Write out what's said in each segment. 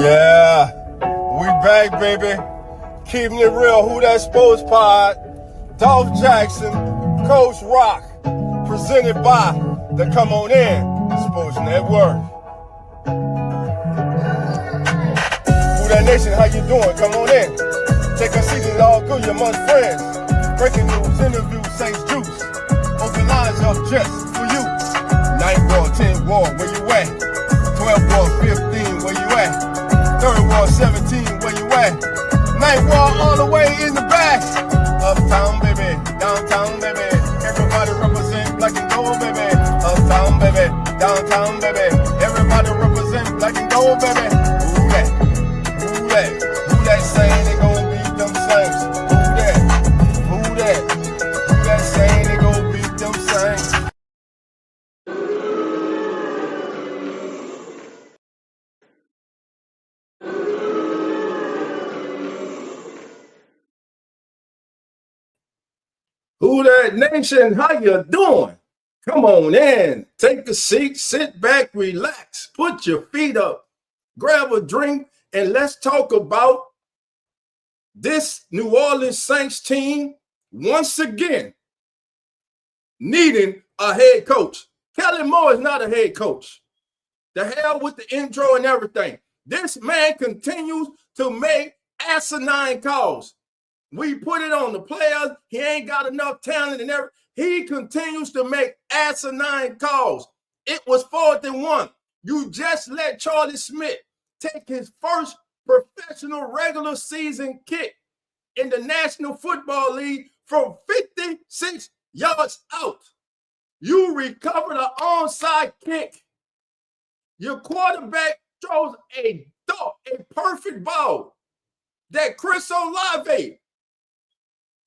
Yeah, we back, baby. Keeping it real. Who That Sports Pod? Dolph Jackson, Coach Rock, presented by the Come On In Sports Network. Who That Nation, how you doing? Come on in. Take a seat, it's all good, you're amongst friends. Breaking news, interviews, Saints Juice. Open lines up just for you. 9 ball, 10 ball, where you at? 12 ball, 15, where you at? 3rd ball, 17, where you at? 9th ball, all the way in the back. Uptown, baby, downtown, baby. Everybody represent black and gold, baby. Uptown, baby, downtown, baby. Everybody represent black and gold, baby. Who that? Who that? Who that saying they gon' beat them Saints? Who that? Who that? Who that saying they gon' beat them Saints? Who That Nation, how you doing? Come on in, take a seat, sit back, relax, put your feet up, grab a drink, and let's talk about this New Orleans Saints team once again needing a head coach. Kellen is not a head coach. The hell with the intro and everything. This man continues to make asinine calls. We put it on the players. He ain't got enough talent and everything. He continues to make asinine calls. It was 4th and 1. You just let Charlie Smith take his first professional regular season kick in the National Football League from 56 yards out. You recovered an onside kick. Your quarterback throws a perfect ball that Chris Olave,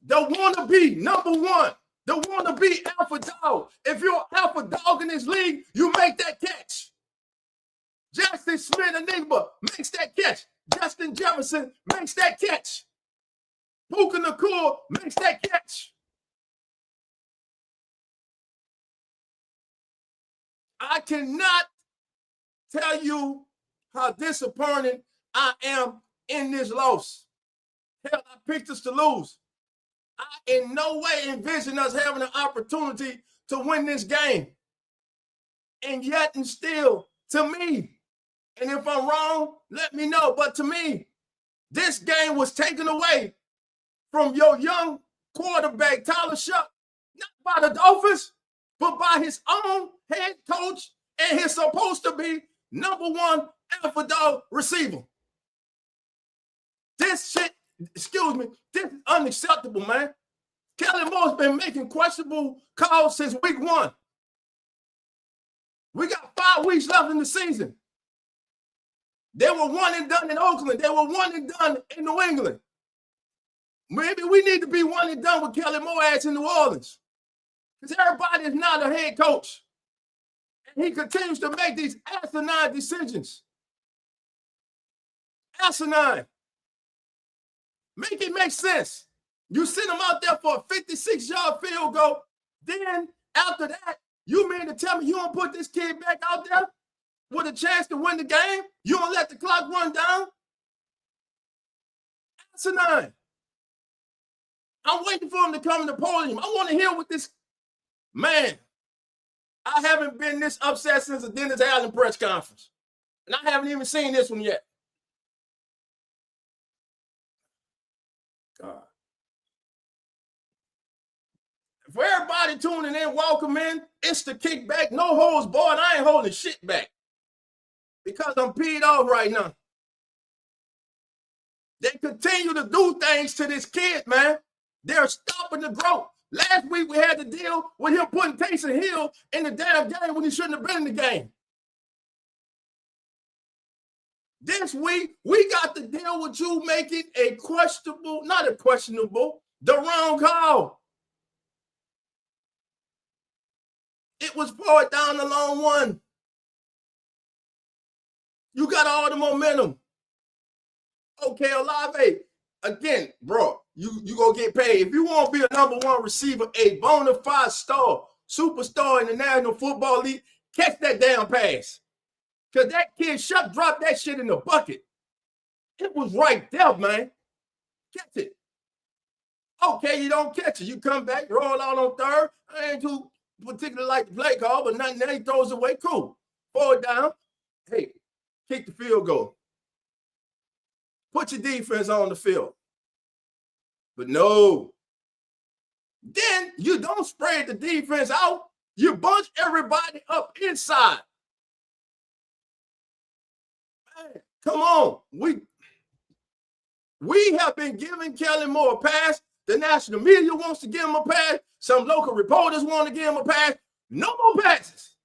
the wannabe number one, the wannabe alpha dog. If you're alpha dog in this league, you make that catch. Justin Smith and Nigba makes that catch. Justin Jefferson makes that catch. Puka Nacua makes that catch. I cannot tell you how disappointed I am in this loss. Hell, I picked us to lose. I in no way envision us having an opportunity to win this game. And yet and still, to me, and if I'm wrong, let me know, but to me, this game was taken away from your young quarterback, Tyler Shuck, not by the Dolphins, but by his own head coach and his supposed to be number one alpha dog receiver. This shit, this is unacceptable, man. Kellen Moore's been making questionable calls since week 1. We got 5 weeks left in the season. They were 1 and done in Oakland. They were 1 and done in New England. Maybe we need to be 1 and done with Kellen Moore ass in New Orleans. Because everybody is not a head coach. And he continues to make these asinine decisions. Asinine. Make it make sense. You send him out there for a 56-yard field goal. Then, after that, you mean to tell me you don't put this kid back out there with a chance to win the game? You don't let the clock run down? Asinine. I'm waiting for him to come in the podium. I want to hear what this man. I haven't been this upset since the Dennis Allen press conference. And I haven't even seen this one yet. God. For everybody tuning in, welcome in. It's the kickback. No holds barred. I ain't holding shit back. Because I'm peed off right now. They continue to do things to this kid, man. They're stopping the growth. Last week, we had to deal with him putting Taysom Hill in the damn game when he shouldn't have been in the game. This week, we got to deal with you making a questionable, not a questionable, the wrong call. It was 4th down the long one. You got all the momentum. Okay, Olave, again, bro, you gonna get paid. If you want to be a number one receiver, a bona fide star, superstar in the National Football League, catch that damn pass. Because that kid Shuck dropped that shit in the bucket. It was right there, man. Catch it. Okay, you don't catch it. You come back, roll out on third. I ain't too particularly like the play call, but nothing. Then he throws away. Cool. Forward down. Hey, kick the field goal. Put your defense on the field. But no. Then you don't spread the defense out. You bunch everybody up inside. Man, come on. We have been giving Kellen Moore a pass. The national media wants to give him a pass. Some local reporters want to give him a pass. No more passes.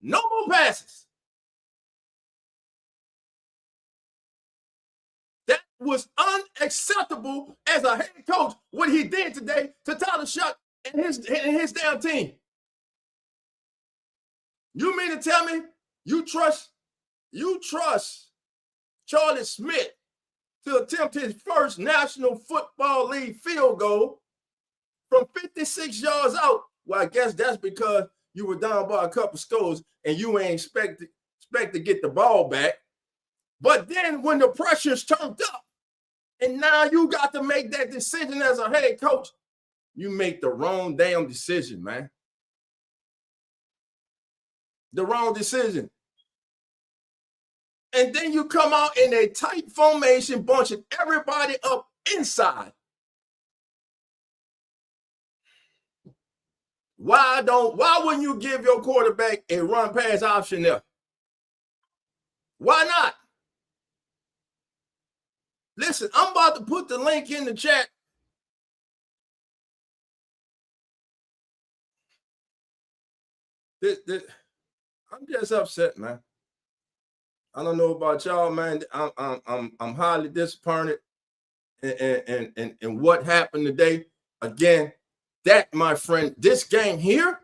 No more passes. That was unacceptable as a head coach, what he did today to Tyler Shuck and his damn team. You mean to tell me you trust Charlie Smith to attempt his first National Football League field goal from 56 yards out? Well, I guess that's because you were down by a couple scores and you ain't expect to get the ball back. But then when the pressure's turned up and now you got to make that decision as a head coach, you make the wrong damn decision, man. The wrong decision. And then you come out in a tight formation, bunching everybody up inside. Why wouldn't you give your quarterback a run pass option there? Why not? Listen, I'm about to put the link in the chat. I'm just upset, man. I don't know about y'all, man. I'm highly disappointed in what happened today. Again, that, my friend, this game here,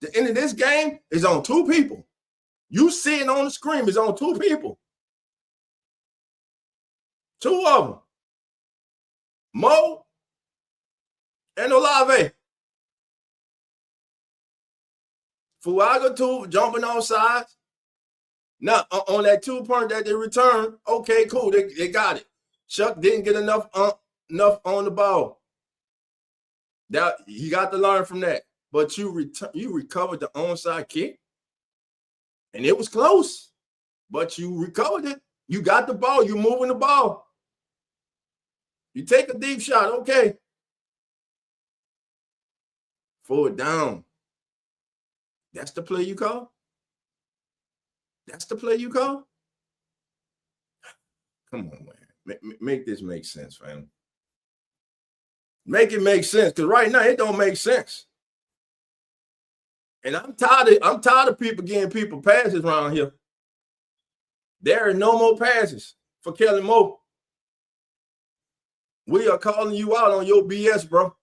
the end of this game is on two people. You see it on the screen, it's on two people. Two of them. Mo and Olave. Fuaga too, jumping on sides. Now, on that 2-point that they returned, okay, cool, they got it. Shuck didn't get enough on the ball. That you got to learn from that. But you recovered the onside kick, and it was close, but you recovered it. You got the ball. You moving the ball. You take a deep shot, okay. Forward down. That's the play you call? That's the play you call? Come on, man. Make this make sense, fam. Make it make sense, because right now it don't make sense. And I'm tired of people getting people passes around here. There are no more passes for Kellen Moore. We are calling you out on your BS, bro.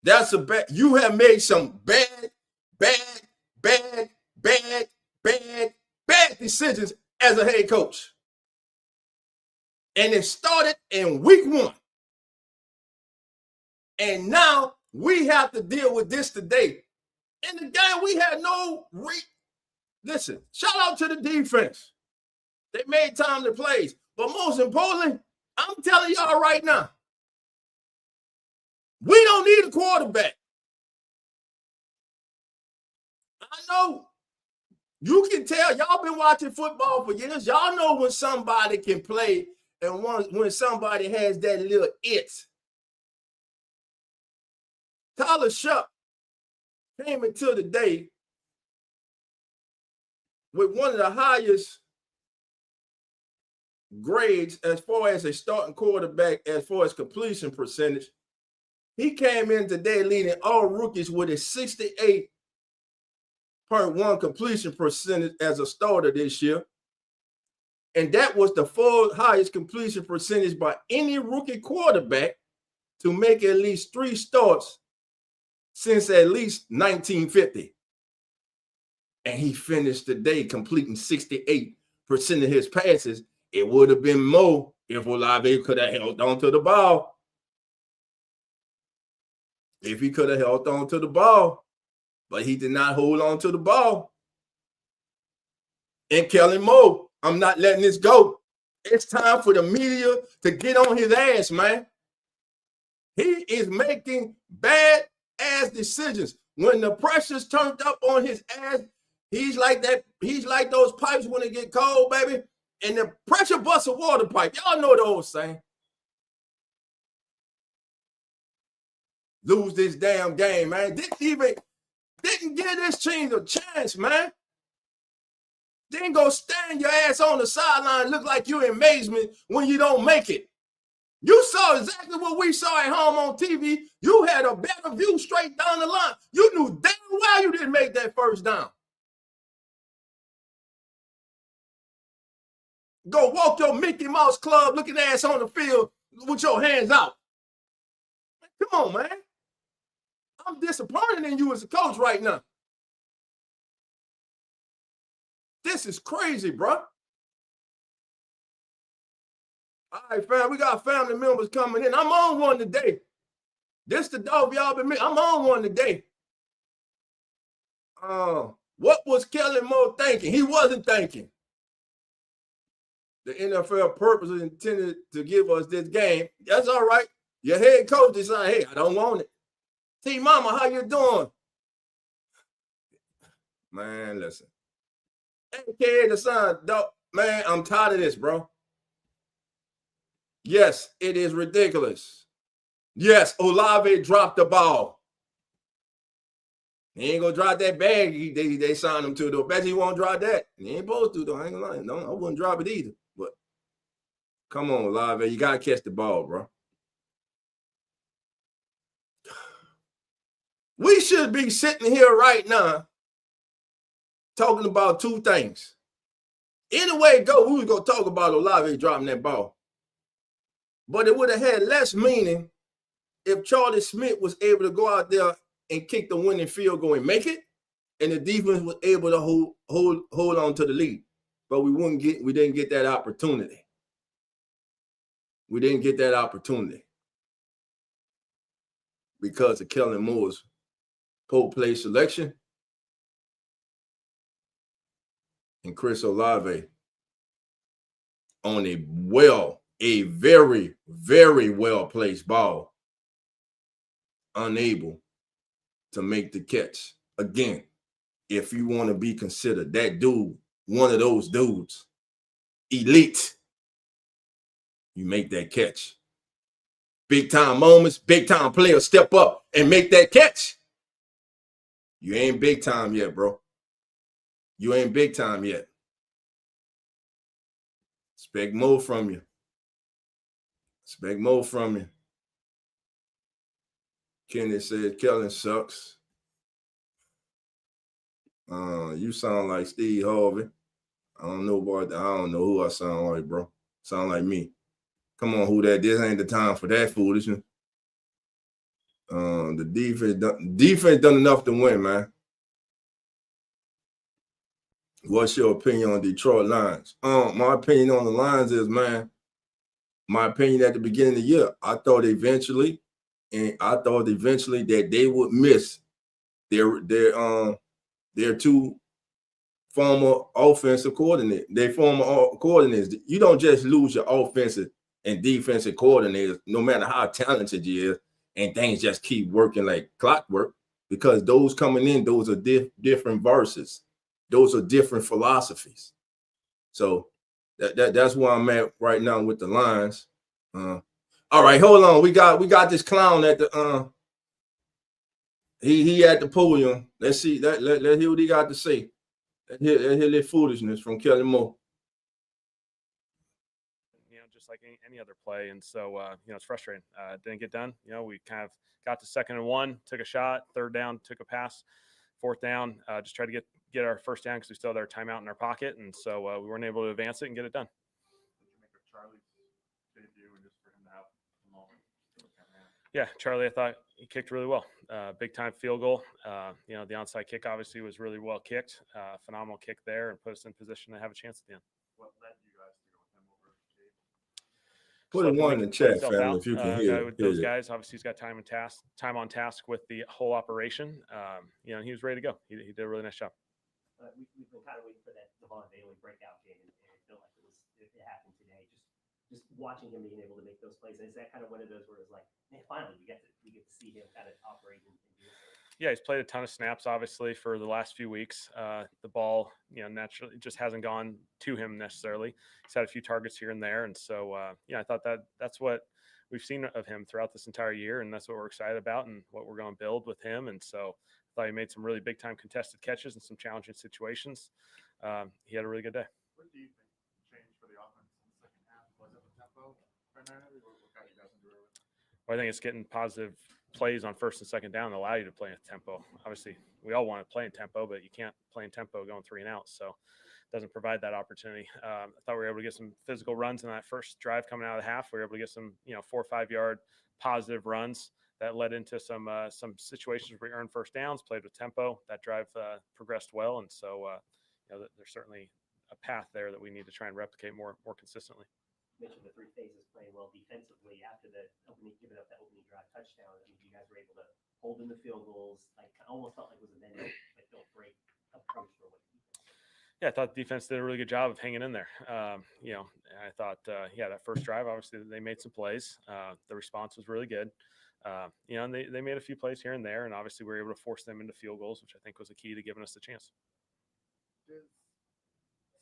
That's a bad. You have made some bad decisions as a head coach. And it started in week 1. And now we have to deal with this today. In the game, we had no listen, shout out to the defense. They made time to play. But most importantly, I'm telling y'all right now, we don't need a quarterback. I know you can tell, y'all been watching football for years. Y'all know when somebody can play and when somebody has that little it. Tyler Shuck came into the day with one of the highest grades as far as a starting quarterback, as far as completion percentage. He came in today leading all rookies with a 68.1 completion percentage as a starter this year. And that was the 4th highest completion percentage by any rookie quarterback to make at least 3 starts since at least 1950. And he finished the day completing 68% of his passes. It would have been more if Olave could have held on to the ball. If he could have held on to the ball. But he did not hold on to the ball. And Kellen Moore, I'm not letting this go. It's time for the media to get on his ass, man. He is making bad ass decisions. When the pressure's turned up on his ass, he's like that. He's like those pipes when they get cold, baby. And the pressure busts a water pipe. Y'all know the old saying. Lose this damn game, man. Didn't give this team a chance, man. Then go stand your ass on the sideline, look like you're in amazement when you don't make it. You saw exactly what we saw at home on TV. You had a better view straight down the line. You knew damn well you didn't make that first down. Go walk your Mickey Mouse Club looking ass on the field with your hands out. Come on, man. I'm disappointed in you as a coach right now. This is crazy, bro. All right, fam, we got family members coming in. I'm on one today. This the dog y'all been making. I'm on one today. What was Kellen Moore thinking? He wasn't thinking. The NFL purposely intended to give us this game. That's all right. Your head coach decided, hey, I don't want it. T Mama, how you doing? Man, listen. AKA the son, dog. Man, I'm tired of this, bro. Yes, it is ridiculous. Yes, Olave dropped the ball. He ain't gonna drop that bag they signed him to, though. Bet he won't drop that. He ain't supposed to, though. I ain't gonna lie. No, I wouldn't drop it either. But come on, Olave. You gotta catch the ball, bro. We should be sitting here right now talking about two things. Either way it go, we was gonna talk about Olave dropping that ball. But it would have had less meaning if Charlie Smith was able to go out there and kick the winning field goal and make it, and the defense was able to hold on to the lead. But we didn't get that opportunity. We didn't get that opportunity because of Kellen Moore's poor play selection and Chris Olave on a very, very well-placed ball, unable to make the catch. Again, if you want to be considered that dude, one of those dudes, elite, you make that catch. Big-time moments, big-time players step up and make that catch. You ain't big time yet, bro. You ain't big time yet. Expect more from you. Expect more from you. Kenny said, Kellen sucks. You sound like Steve Harvey. I don't know who I sound like, bro. Sound like me. Come on, who that? This ain't the time for that foolishness. The defense done enough to win, man. What's your opinion on Detroit Lions? My opinion on the Lions is, man, my opinion at the beginning of the year, I thought eventually that they would miss their two former offensive coordinators. Their former coordinators. You don't just lose your offensive and defensive coordinators, no matter how talented you is, and things just keep working like clockwork, because those coming in, those are different verses. Those are different philosophies. So that's where I'm at right now with the Lions. All right, hold on. We got this clown at the he at the podium. Let's see. Let's hear what he got to say. Let's hear this foolishness from Kellen Moore. Just like any other play. And so, it's frustrating. Didn't get done. We kind of got to 2nd and 1, took a shot, 3rd down, took a pass, 4th down, just tried to get our 1st down because we still had our timeout in our pocket. And so we weren't able to advance it and get it done. Did you make a Charlie's debut just for him to have a moment? Yeah, Charlie, I thought he kicked really well. Big time field goal. The onside kick obviously was really well kicked. Phenomenal kick there and put us in position to have a chance at the end. What led you guys to go with him over Gabe? Put a one in the chat, family, if you can hear with those guys. Obviously, he's got time on task with the whole operation. He was ready to go. He did a really nice job. we've been kind of waiting for that Devon Bailey breakout game, and it felt like it happened today. Just watching him being able to make those plays. And is that kind of one of those where it's like, man, finally we get to see him kind of operate and do so? Yeah, he's played a ton of snaps, obviously, for the last few weeks. The ball, naturally just hasn't gone to him necessarily. He's had a few targets here and there, and so I thought that's what we've seen of him throughout this entire year, and that's what we're excited about and what we're going to build with him. And so I thought he made some really big time contested catches in some challenging situations. He had a really good day. What do you think changed for the offense in the second half? Was it the tempo primarily? What got you guys into it? Well, I think it's getting positive plays on first and second down that allow you to play in tempo. Obviously, we all want to play in tempo, but you can't play in tempo going 3 and out. So it doesn't provide that opportunity. I thought we were able to get some physical runs in that first drive coming out of the half. We were able to get some, 4 or 5 yard positive runs that led into some situations where we earned first downs, played with tempo. That drive progressed well. And so, there's certainly a path there that we need to try and replicate more consistently. Mentioned the 3 phases playing well defensively after the giving up that opening drive touchdown. I mean, you guys were able to hold in the field goals. Like, almost felt like it was a minute, but don't break approach for what defense. Yeah, I thought the defense did a really good job of hanging in there. I thought, that first drive, obviously they made some plays. The response was really good. And they made a few plays here and there, and obviously we were able to force them into field goals, which I think was a key to giving us the chance. Does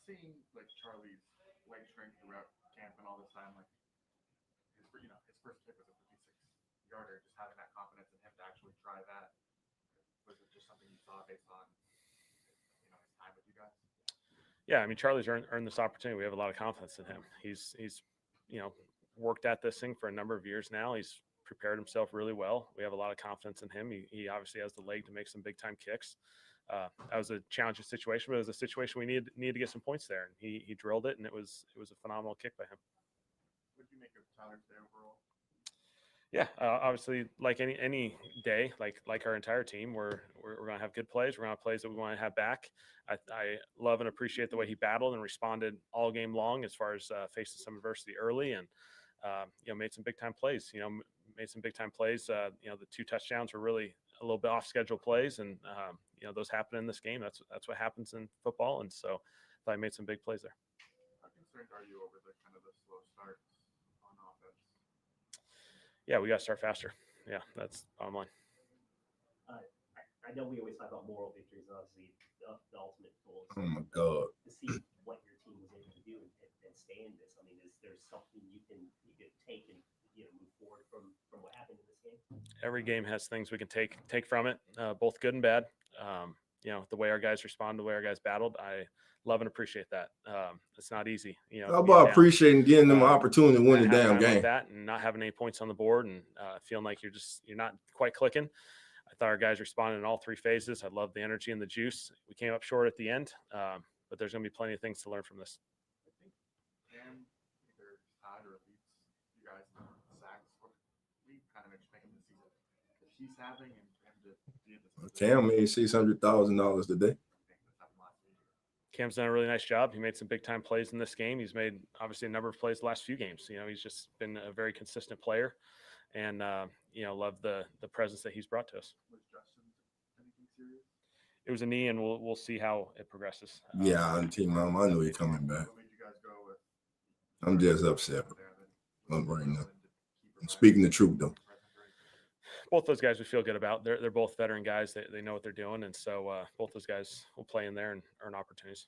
seeing like Charlie's leg strength throughout camp and all this time, like his first kick was a 56-yarder, just having that confidence in him to actually try that, was it just something you saw based on his time with you guys? Yeah, I mean, Charlie's earned this opportunity. We have a lot of confidence in him. He's worked at this thing for a number of years now. He's prepared himself really well. We have a lot of confidence in him. He obviously has the leg to make some big time kicks. That was a challenging situation, but it was a situation we needed to get some points there, and he drilled it, and it was a phenomenal kick by him. What did you make of Tyler's day overall? Yeah, obviously, like any day, like our entire team, we're going to have good plays. We're going to have plays that we want to have back. I love and appreciate the way he battled and responded all game long as far as facing some adversity early, and made some big time plays. The 2 touchdowns were really a little bit off schedule plays, and those happen in this game. That's what happens in football, and so I made some big plays there. How concerned are you over the slow starts on offense? Yeah, we got to start faster. Yeah, that's bottom line. I know we always talk about moral victories, and obviously the ultimate goal is Oh my God. to see what your team was able to do and stay in this. I mean, is there something you can take and move forward from what happened in this game? Every game has things we can take from it, both good and bad. The way our guys responded, the way our guys battled, I love and appreciate that. It's not easy. How about appreciating getting them an opportunity to win the damn game? Like that, and not having any points on the board, and feeling like you're not quite clicking. I thought our guys responded in all 3 phases. I love the energy and the juice. We came up short at the end, but there's going to be plenty of things to learn from this. I think Cam either tied or leads you guys in sacks. What we kind of expect him to see that he's having, and for him to be in this. Cam made $600,000 today. Cam's done a really nice job. He made some big time plays in this game. He's made obviously a number of plays the last few games. He's just been a very consistent player, and love the presence that he's brought to us. Was Justin anything serious? It was a knee, and we'll see how it progresses. Yeah, I know he's coming back. What made you guys go with? I'm just upset right now. I'm speaking the truth though. Both those guys we feel good about. They're both veteran guys. They know what they're doing, and so both those guys will play in there and earn opportunities.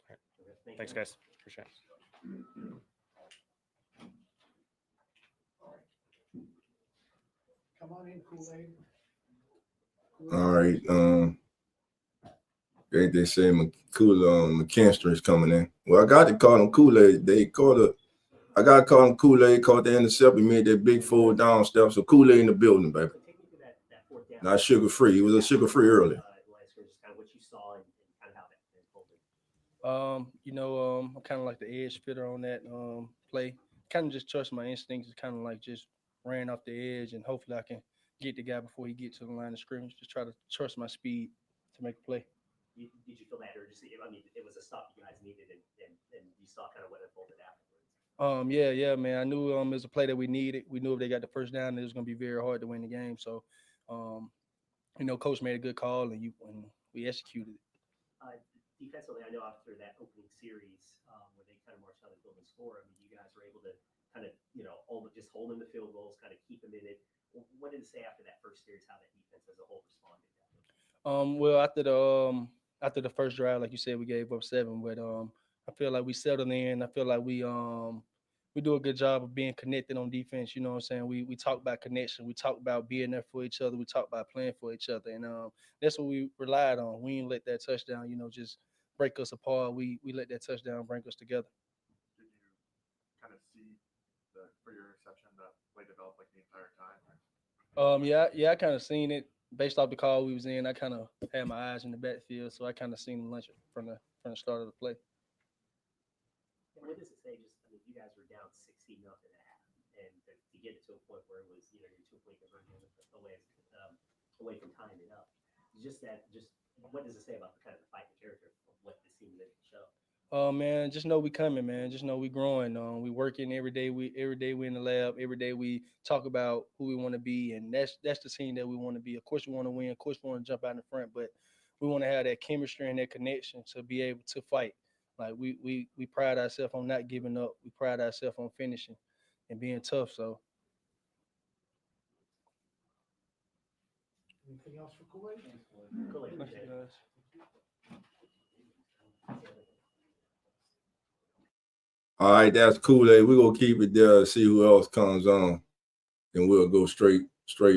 All right. Thanks, guys. Appreciate it. Come on in, Kool-Aid. All right. They say McKinstry is coming in. Well, I got to call him Kool-Aid. I got to call him Kool-Aid. Caught the intercept. He made that big forward down step. So Kool-Aid in the building, baby. Not sugar-free. He was a sugar-free earlier. I'm kind of like the edge fitter on that play. Kind of just trust my instincts. It's kind of like just ran off the edge, and hopefully I can get the guy before he gets to the line of scrimmage. Just try to trust my speed to make a play. Did you feel that, or just it was a stop you guys needed, and you saw kind of what unfolded afterwards? Yeah, man. I knew it was a play that we needed. We knew if they got the first down, it was going to be very hard to win the game. So, coach made a good call, and we we executed it. Defensively, I know after that opening series where they kind of marched on the field and score, I mean, you guys were able to kind of, just hold in the field goals, kind of keep them in it. What did it say after that first series, how that defense as a whole responded? Well, after the first drive, like you said, we gave up 7, but I feel like we settled in. I feel like we do a good job of being connected on defense. You know what I'm saying? We talk about connection. We talk about being there for each other. We talk about playing for each other, and that's what we relied on. We didn't let that touchdown, just break us apart. We let that touchdown bring us together. Did you kind of see for your reception the play develop like the entire time? Yeah, I kind of seen it based off the call we was in. I kind of had my eyes in the backfield, so I kind of seen the lunch from the start of the play. And what does it say? Just, I mean, you guys were down 16-0 at half, and to get it to a point where it was, your 2-point conversion away from tying it up. Just what does it say about the kind of the fight and character of what this team is able to show? Oh man, just know we coming, man. Just know we growing. We working every day. Every day we in the lab. Every day we talk about who we want to be, and that's the team that we want to be. Of course, we want to win. Of course, we want to jump out in the front, but we want to have that chemistry and that connection to be able to fight. Like we pride ourselves on not giving up. We pride ourselves on finishing and being tough. So Anything else for Kool-Aid? Kool-Aid, thank you guys. All right, that's cool. We're gonna keep it there, see who else comes on, and we'll go straight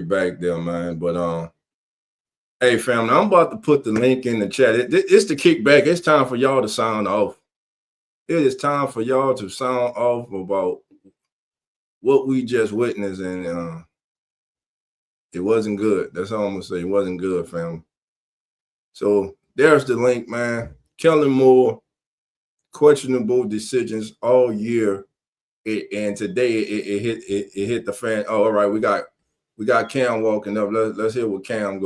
back there, man. But hey family, I'm about to put the link in the chat. It's the kickback. It's time for y'all to sound off. It is time for y'all to sound off about what we just witnessed, and it wasn't good. That's all I'm gonna say. It wasn't good, family. So there's the link, man. Kellen Moore, questionable decisions all year, and today it hit the fan. Oh, all right, we got Cam walking up. Let's hear what Cam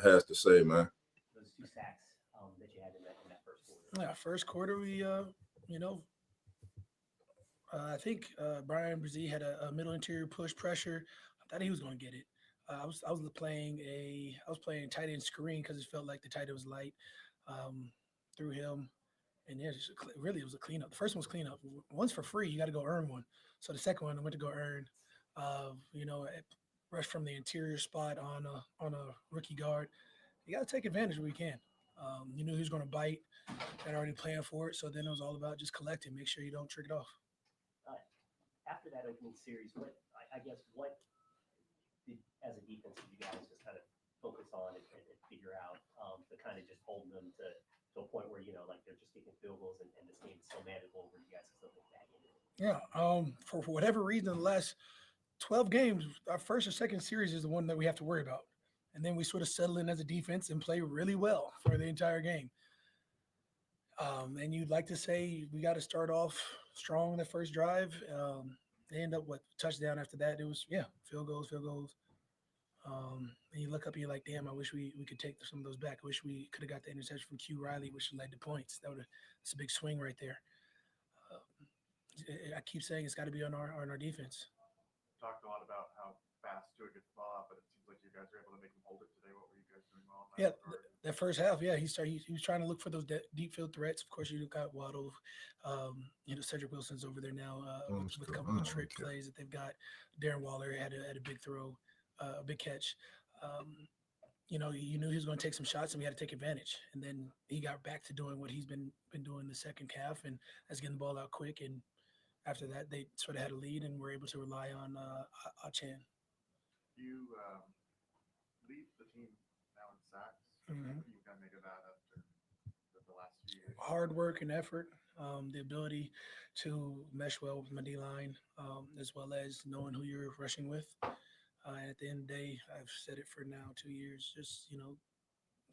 has to say, man. Those 2 sacks that you had in that first quarter. Yeah, first quarter we I think Brian Brzee had a middle interior push pressure. I thought he was going to get it. I was playing tight end screen because it felt like the tight end was light. Through him, and yeah, really it was a cleanup. The first one was cleanup. One's for free. You got to go earn one. So the second one I went to go earn. Rush from the interior spot on a rookie guard. You got to take advantage where you can. You knew he was going to bite. Had already planned for it. So then it was all about just collecting. Make sure you don't trick it off. After that opening series, what did, as a defense, did you guys just kind of focus on and figure out to kind of just hold them to a point where, like they're just kicking field goals and this game is so manageable where you guys can still get back into it? Yeah. For whatever reason, the last 12 games, our first or second series is the one that we have to worry about. And then we sort of settle in as a defense and play really well for the entire game. And you'd like to say we got to start off strong the first drive. They end up touchdown after that. It was, field goals. And you look up and you're like, damn, I wish we could take some of those back. I wish we could have got the interception from Q Riley, which led to points. That's a big swing right there. I keep saying it's got to be on our defense. Talked a lot about how fast Stewart gets the ball out, but it seems like you guys were able to make him hold it today. What were you guys doing well? That first half, he was trying to look for those deep field threats. Of course, you got Waddle, Cedric Wilson's over there now with a couple of trick plays that they've got. Darren Waller had a big throw, a big catch. You knew he was going to take some shots, and we had to take advantage. And then he got back to doing what he's been doing the second half, and that's getting the ball out quick. And after that, they sort of had a lead, and were able to rely on Achan. You lead the team now in sacks. Mm-hmm. You kind of make of that after the last few years. Hard work and effort, the ability to mesh well with my D line, as well as knowing who you're rushing with. And at the end of the day, I've said it for now 2 years. Just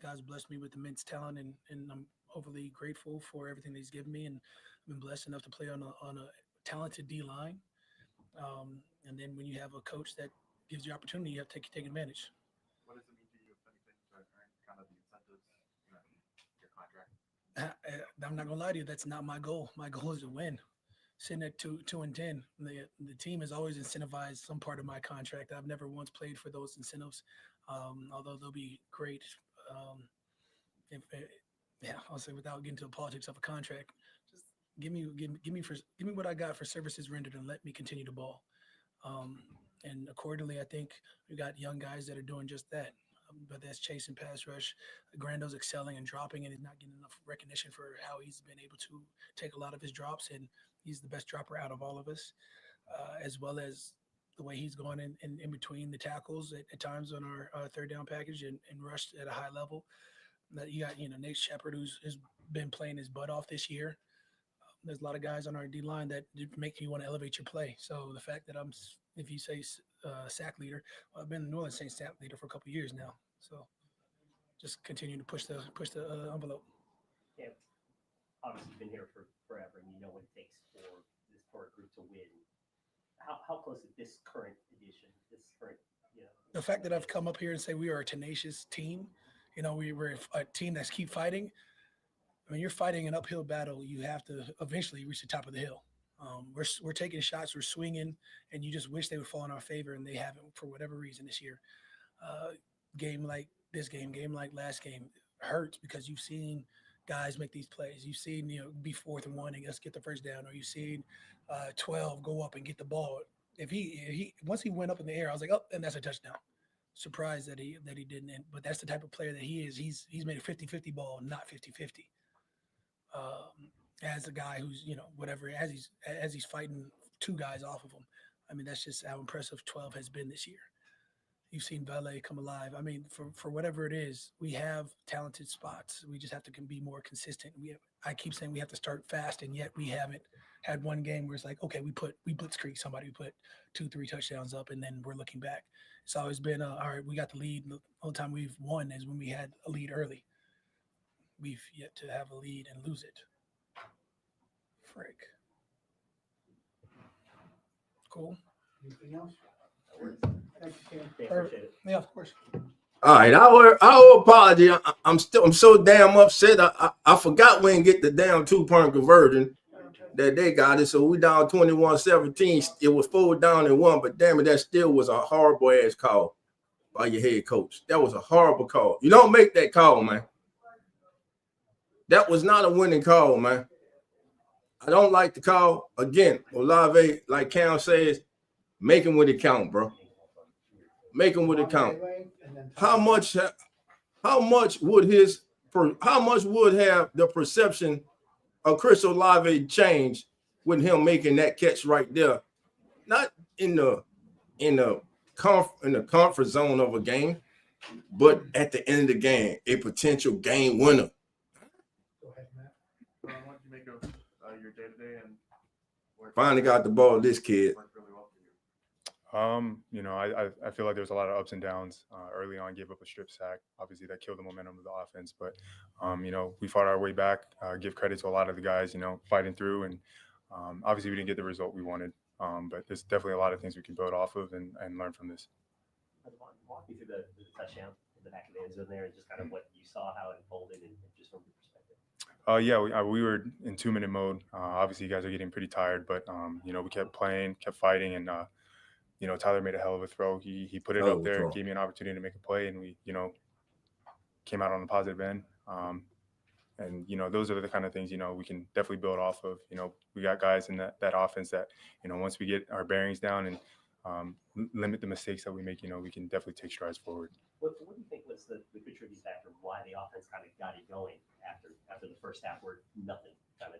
God's blessed me with immense talent, and I'm overly grateful for everything that He's given me. And I've been blessed enough to play on a talented D line. And then when you have a coach that gives you opportunity, you have to take advantage. What does it mean to you, if anything, to earn kind of the incentives, your contract? I'm not gonna lie to you. That's not my goal. My goal is to win. Sitting at 2-10, the team has always incentivized some part of my contract. I've never once played for those incentives, although they'll be great. Yeah, I'll say without getting to the politics of a contract, just give me what I got for services rendered and let me continue to ball. Um, and accordingly, I think we got young guys that are doing just that. But that's chasing pass rush. Grando's excelling and dropping, and he's not getting enough recognition for how he's been able to take a lot of his drops, and he's the best dropper out of all of us, as well as the way he's going in between the tackles at times on our third down package and rushed at a high level. That you got, Nate Shepard, who's has been playing his butt off this year. There's a lot of guys on our D line that make you want to elevate your play. So the fact that if you say sack leader, well, I've been the New Orleans Saints sack leader for a couple of years now. So just continue to push the envelope. Yeah, obviously you've been here for forever, and you know what it takes for a group to win. How close is this current edition? This current, The fact that I've come up here and say we are a tenacious team, we're a team that's keep fighting. I mean, you're fighting an uphill battle. You have to eventually reach the top of the hill. We're taking shots, we're swinging, and you just wish they would fall in our favor, and they haven't for whatever reason this year. Game like this game like last game hurts because you've seen guys make these plays. You've seen be 4th and 1 and us get the first down, or you've seen 12 go up and get the ball. If he once he went up in the air, I was like, oh, and that's a touchdown. Surprised that he didn't. But that's the type of player that he is. He's made a 50-50 ball, not 50-50. As a guy who's whatever as he's fighting 2 guys off of him. I mean, that's just how impressive 12 has been this year. You've seen Valet come alive. I mean, for whatever it is, we have talented spots. We just have to be more consistent. I keep saying we have to start fast, and yet we haven't had one game where it's like, okay, we blitzkrieg somebody, we put 2-3 touchdowns up, and then we're looking back. It's always been all right. We got the lead. The only time we've won is when we had a lead early. We've yet to have a lead and lose it. Frick. Cool. Anything else? Thank you, Ken. they appreciate it. Yeah, of course. All right, our apology. I'm so damn upset. I forgot we didn't get the damn 2-point conversion that they got it. So we down 21-17. It was 4 down and 1, but damn it, that still was a horrible ass call by your head coach. That was a horrible call. You don't make that call, man. That was not a winning call, man. I don't like the call. Again, Olave, like Cam says, make him with it count, bro. Make him with it count. How much would have the perception of Chris Olave changed with him making that catch right there? Not in the comfort zone of a game, but at the end of the game, a potential game winner. Go ahead, Matt. What do you make of your day to day and Finally got the ball, this kid. worked really well for you? I feel like there was a lot of ups and downs early on. Gave up a strip sack. Obviously, that killed the momentum of the offense. But we fought our way back. Give credit to a lot of the guys, fighting through. And obviously, we didn't get the result we wanted. But there's definitely a lot of things we can build off of and learn from this. Walk me through the touchdown in the back of the end zone there, and just kind of what you saw, how it unfolded, and just from your perspective. We were in 2-minute mode. Obviously, you guys are getting pretty tired, but we kept playing, kept fighting, and Tyler made a hell of a throw. He put it up there, gave me an opportunity to make a play, and we came out on the positive end. And those are the kind of things we can definitely build off of. We got guys in that offense that once we get our bearings down and limit the mistakes that we make, we can definitely take strides forward. What do you think was the contributing factor why the offense kind of got it going after the first half where nothing kind of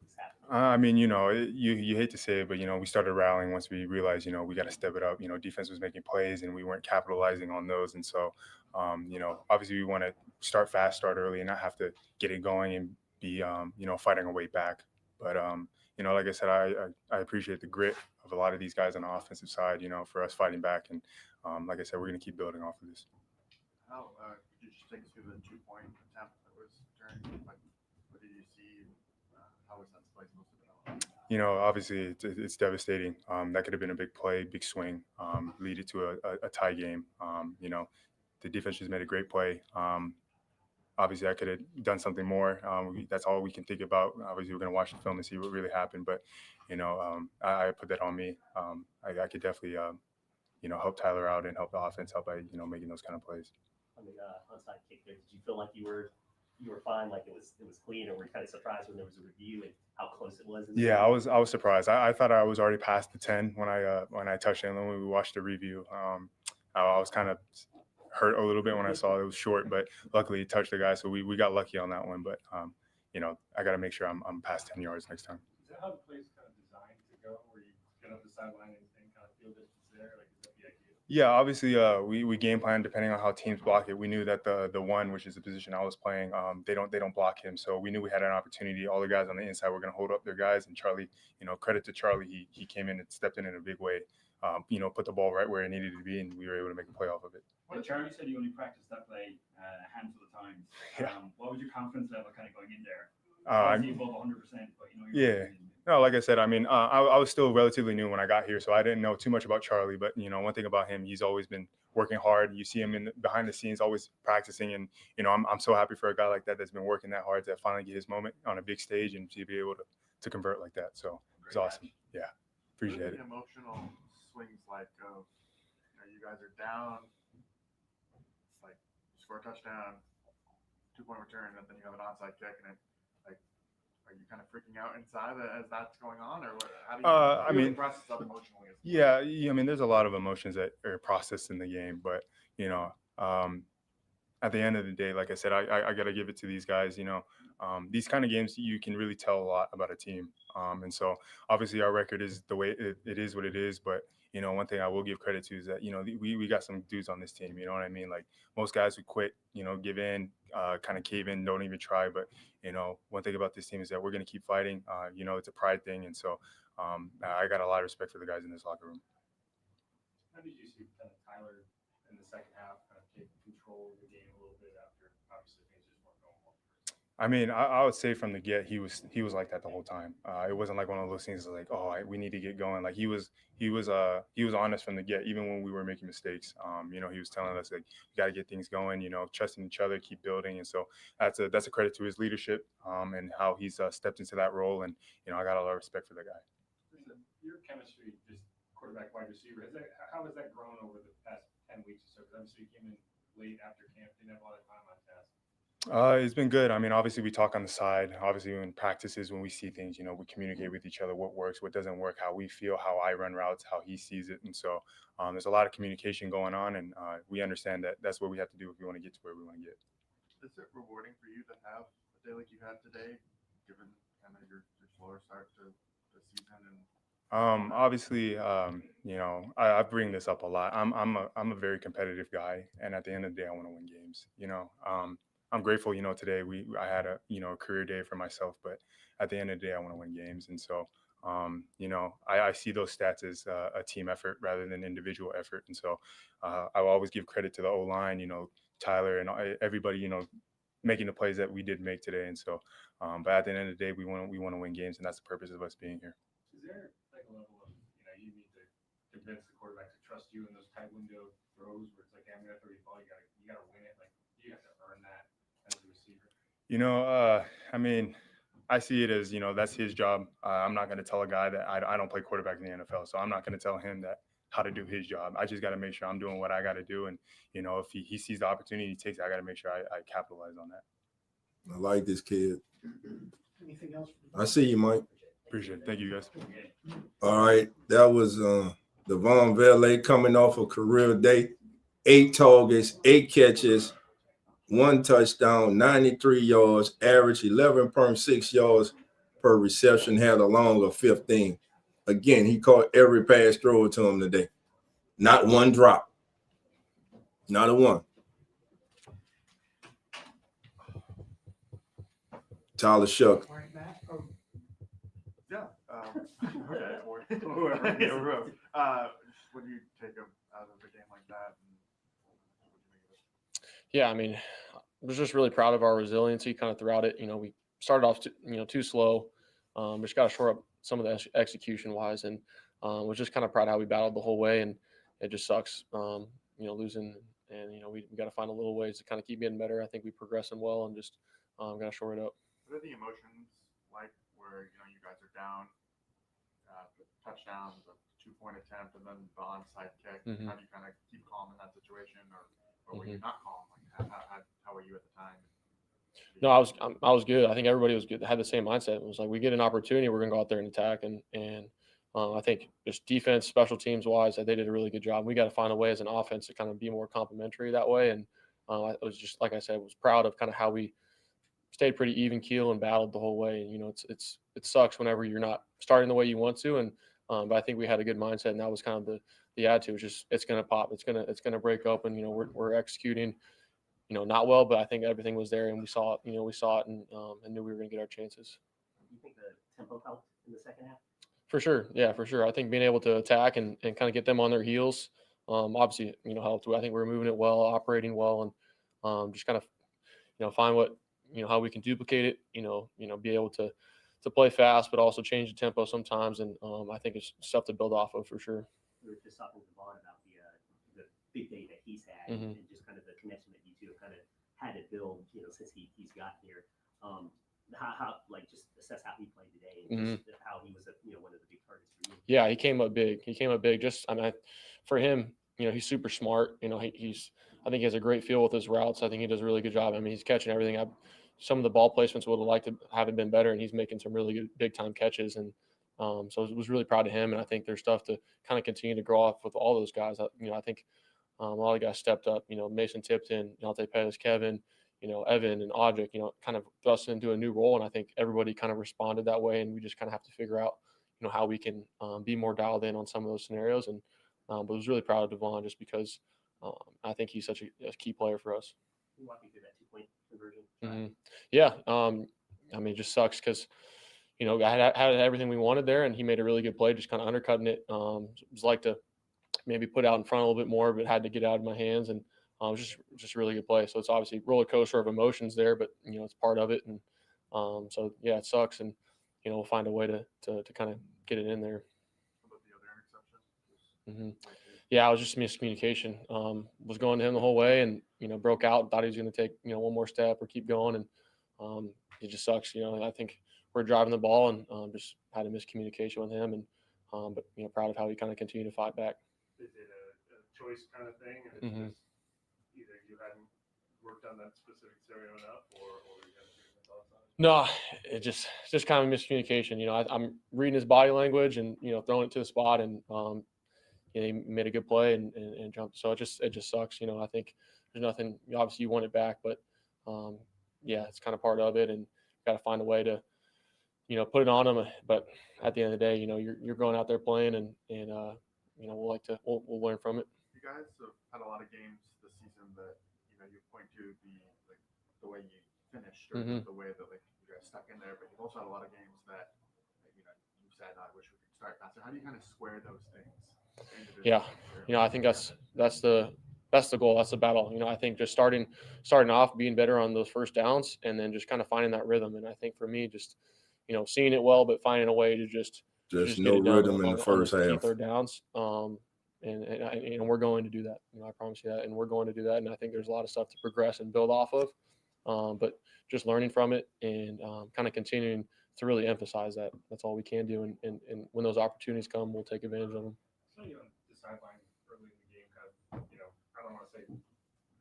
was happening? You hate to say it, but we started rallying once we realized we got to step it up. Defense was making plays and we weren't capitalizing on those, and so obviously we want to start fast, start early, and not have to get it going and be fighting our way back. But like I said, I appreciate the grit of a lot of these guys on the offensive side, for us fighting back. And like I said, we're going to keep building off of this. How could you just take us through the 2-point attempt that was turned? Like, what did you see? How was that supposed to develop? Obviously it's devastating. That could have been a big play, big swing, lead it to a tie game. The defense just made a great play. Obviously, I could have done something more. That's all we can think about. Obviously, we're going to watch the film and see what really happened. But, I put that on me. I could definitely, help Tyler out and help the offense out by, making those kind of plays. onside kick there. Did you feel like you were fine, like it was clean, or were you kind of surprised when there was a review and how close it was? Yeah, I was surprised. I thought I was already past the 10 when I touched it. And then when we watched the review, I was kind of hurt a little bit when I saw it was short, but luckily it touched the guy, so we got lucky on that one. But I got to make sure I'm past 10 yards next time. Is that how the play's kind of designed to go, where you get up the sideline and kind of feel distance there? Like, is that the idea? Yeah, obviously, we game plan depending on how teams block it. We knew that the one, which is the position I was playing, they don't block him. So we knew we had an opportunity. All the guys on the inside were going to hold up their guys, and Charlie, credit to Charlie, he came in and stepped in a big way. Put the ball right where it needed to be, and we were able to make a play off of it. Well, Charlie said you only practiced that play a handful of times. What was your confidence level kind of going in there? Obviously above 100%, but yeah. No, like I said, I mean, I was still relatively new when I got here, so I didn't know too much about Charlie. But one thing about him, he's always been working hard. You see him behind the scenes, always practicing, and I'm so happy for a guy like that that's been working that hard to finally get his moment on a big stage and to be able to convert like that. So it's awesome. Yeah, appreciate it. Emotional swings like you guys are down, it's like you score a touchdown, 2-point return, and then you have an onside kick, and are you kind of freaking out inside as that's going on, or what? How do you process that emotionally? Yeah, I mean, there's a lot of emotions that are processed in the game, but at the end of the day, like I said, I got to give it to these guys. These kind of games, you can really tell a lot about a team, and so obviously our record is the way it is what it is, but one thing I will give credit to is that we got some dudes on this team. You know what I mean? Like most guys who quit, give in, kind of cave in, don't even try. But one thing about this team is that we're going to keep fighting. It's a pride thing, and so I got a lot of respect for the guys in this locker room. How did you see Tyler in the second half kind of take control of the game a little bit after obviously things just weren't going well? I mean, I would say from the get, he was like that the whole time. It wasn't like one of those things like, we need to get going. Like he was honest from the get, even when we were making mistakes. He was telling us like, we got to get things going. Trusting each other, keep building, and so that's a credit to his leadership and how he's stepped into that role. And I got a lot of respect for the guy. Listen, your chemistry, just quarterback wide receiver, how has that grown over the past 10 weeks or so? Because obviously you came in late after camp, didn't have a lot of time on task. It's been good. I mean, obviously we talk on the side. Obviously in practices, when we see things, we communicate with each other, what works, what doesn't work, how we feel, how I run routes, how he sees it. And so there's a lot of communication going on, and we understand that that's what we have to do if we want to get to where we want to get. Is it rewarding for you to have a day like you had today, given kind of your slower start to the season? And obviously, I bring this up a lot. I'm a very competitive guy, and at the end of the day, I want to win games. I'm grateful, today I had a career day for myself, but at the end of the day, I want to win games. And so, I see those stats as a team effort rather than individual effort. And so I will always give credit to the O-line, Tyler and everybody, making the plays that we did make today. And so, but at the end of the day, we want to win games, and that's the purpose of us being here. Is there like a level of, you need to convince the quarterback to trust you in those tight window throws where it's like, hey, I'm going to throw you the ball, you gotta win it. Like you have to earn that as a receiver. I mean, I see it as, that's his job. I'm not going to tell a guy that I don't play quarterback in the NFL, so I'm not going to tell him that how to do his job. I just got to make sure I'm doing what I got to do. And, if he sees the opportunity he takes, I got to make sure I capitalize on that. I like this kid. Anything else? I see you, Mike. Appreciate it. Thank you, guys. All right. That was Devon Valet coming off a career day. 8 targets, 8 catches, 1 touchdown, 93 yards, average 11.6 yards per reception, had a long of 15. Again, he caught every pass thrown to him today. Not one drop. Not a one. Tyler Shuck. All right, Matt. Yeah. Whoever in the room. What do you take out of a game like that? And what do you make of it? Yeah, I mean, I was just really proud of our resiliency kind of throughout it. We started off too slow. We just got to shore up some of the execution wise, and was just kind of proud how we battled the whole way. And it just sucks, losing. And we got to find a little ways to kind of keep getting better. I think we're progressing well, and just got to shore it up. What are the emotions like where you guys are down, the touchdown, the 2-point attempt, and then the onside kick? Mm-hmm. How do you kind of keep calm in that situation, or or were you not calm? Like how were you at the time? No, I was good. I think everybody was good. Had the same mindset. It was like we get an opportunity, we're gonna go out there and attack. And I think just defense, special teams wise, they did a really good job. We got to find a way as an offense to kind of be more complementary that way. And I was just like I said, was proud of kind of how we stayed pretty even keel and battled the whole way. And you know, it sucks whenever you're not starting the way you want to. And but I think we had a good mindset, and that was kind of the attitude. It's just it's gonna pop. It's gonna break open. You know, we're executing. You know, not well, but I think everything was there, and we saw it. You know, we saw it, and knew we were going to get our chances. Do you think the tempo helped in the second half? For sure, yeah, for sure. I think being able to attack and kind of get them on their heels, obviously, you know, helped. I think we were moving it well, operating well, and just kind of, you know, find what, you know, how we can duplicate it. You know, be able to play fast, but also change the tempo sometimes. And I think it's stuff to build off of for sure. We were just talking to Vaughn about the big day that he's had, and just kind of the connection that you two have kind of had to build, you know, since he's got here. How like just assess how he played today, and just how he was one of the big targets for you. Yeah, he came up big. Just I mean, for him, you know, he's super smart. You know, I think he has a great feel with his routes. I think he does a really good job. I mean, he's catching everything. Some of the ball placements would have liked to have it been better, and he's making some really good big time catches. And so I was really proud of him. And I think there's stuff to kind of continue to grow off with all those guys. You know, I think a lot of guys stepped up. You know, Mason Tipton, Deontay Pettis, Kevin, you know, Evan and Audric, you know, kind of thrust into a new role. And I think everybody kind of responded that way. And we just kind of have to figure out, you know, how we can be more dialed in on some of those scenarios. And but I was really proud of Devon just because I think he's such a key player for us. Can you walk me through that 2-point conversion? Yeah. I mean, it just sucks because, you know, I had everything we wanted there, and he made a really good play, just kind of undercutting it. It was like to maybe put out in front a little bit more, but had to get out of my hands. And it was just a really good play. So it's obviously roller coaster of emotions there, but, you know, it's part of it. And so, yeah, it sucks. And, you know, we'll find a way to kind of get it in there. How about the other interception? Yeah, it was just miscommunication. Was going to him the whole way, and, you know, broke out, thought he was going to take, you know, one more step or keep going. And it just sucks. You know, I think we're driving the ball and just had a miscommunication with him. And, but, you know, proud of how he kind of continued to fight back. Is it a choice kind of thing? And it's just either you hadn't worked on that specific scenario enough, or you had different thoughts on it? No, it's just kind of miscommunication. You know, I'm reading his body language and, you know, throwing it to the spot, and you know, he made a good play and jumped. So it just sucks. You know, I think there's nothing. Obviously, you want it back, but yeah, it's kind of part of it, and got to find a way to, you know, put it on him. But at the end of the day, you know, you're going out there playing, and you know, we'll learn from it. You guys have had a lot of games this season that, you know, you point to the way you finished, or the way that, like, you guys stuck in there, but you've also had a lot of games that, you know, you said, I wish we could start faster. How do you kind of square those things? Yeah, you know, I think that's the goal. That's the battle. You know, I think just starting off, being better on those first downs, and then just kind of finding that rrhythm. And I think for me, just, you know, seeing it well, but finding a way to just no rhythm in the first half. Third downs. And we're going to do that. You know, I promise you that. And we're going to do that. And I think there's a lot of stuff to progress and build off of. But just learning from it and kind of continuing to really emphasize that. That's all we can do. And when those opportunities come, we'll take advantage of them. So, you know, the sideline early in the game, kind of, you know, I don't want to say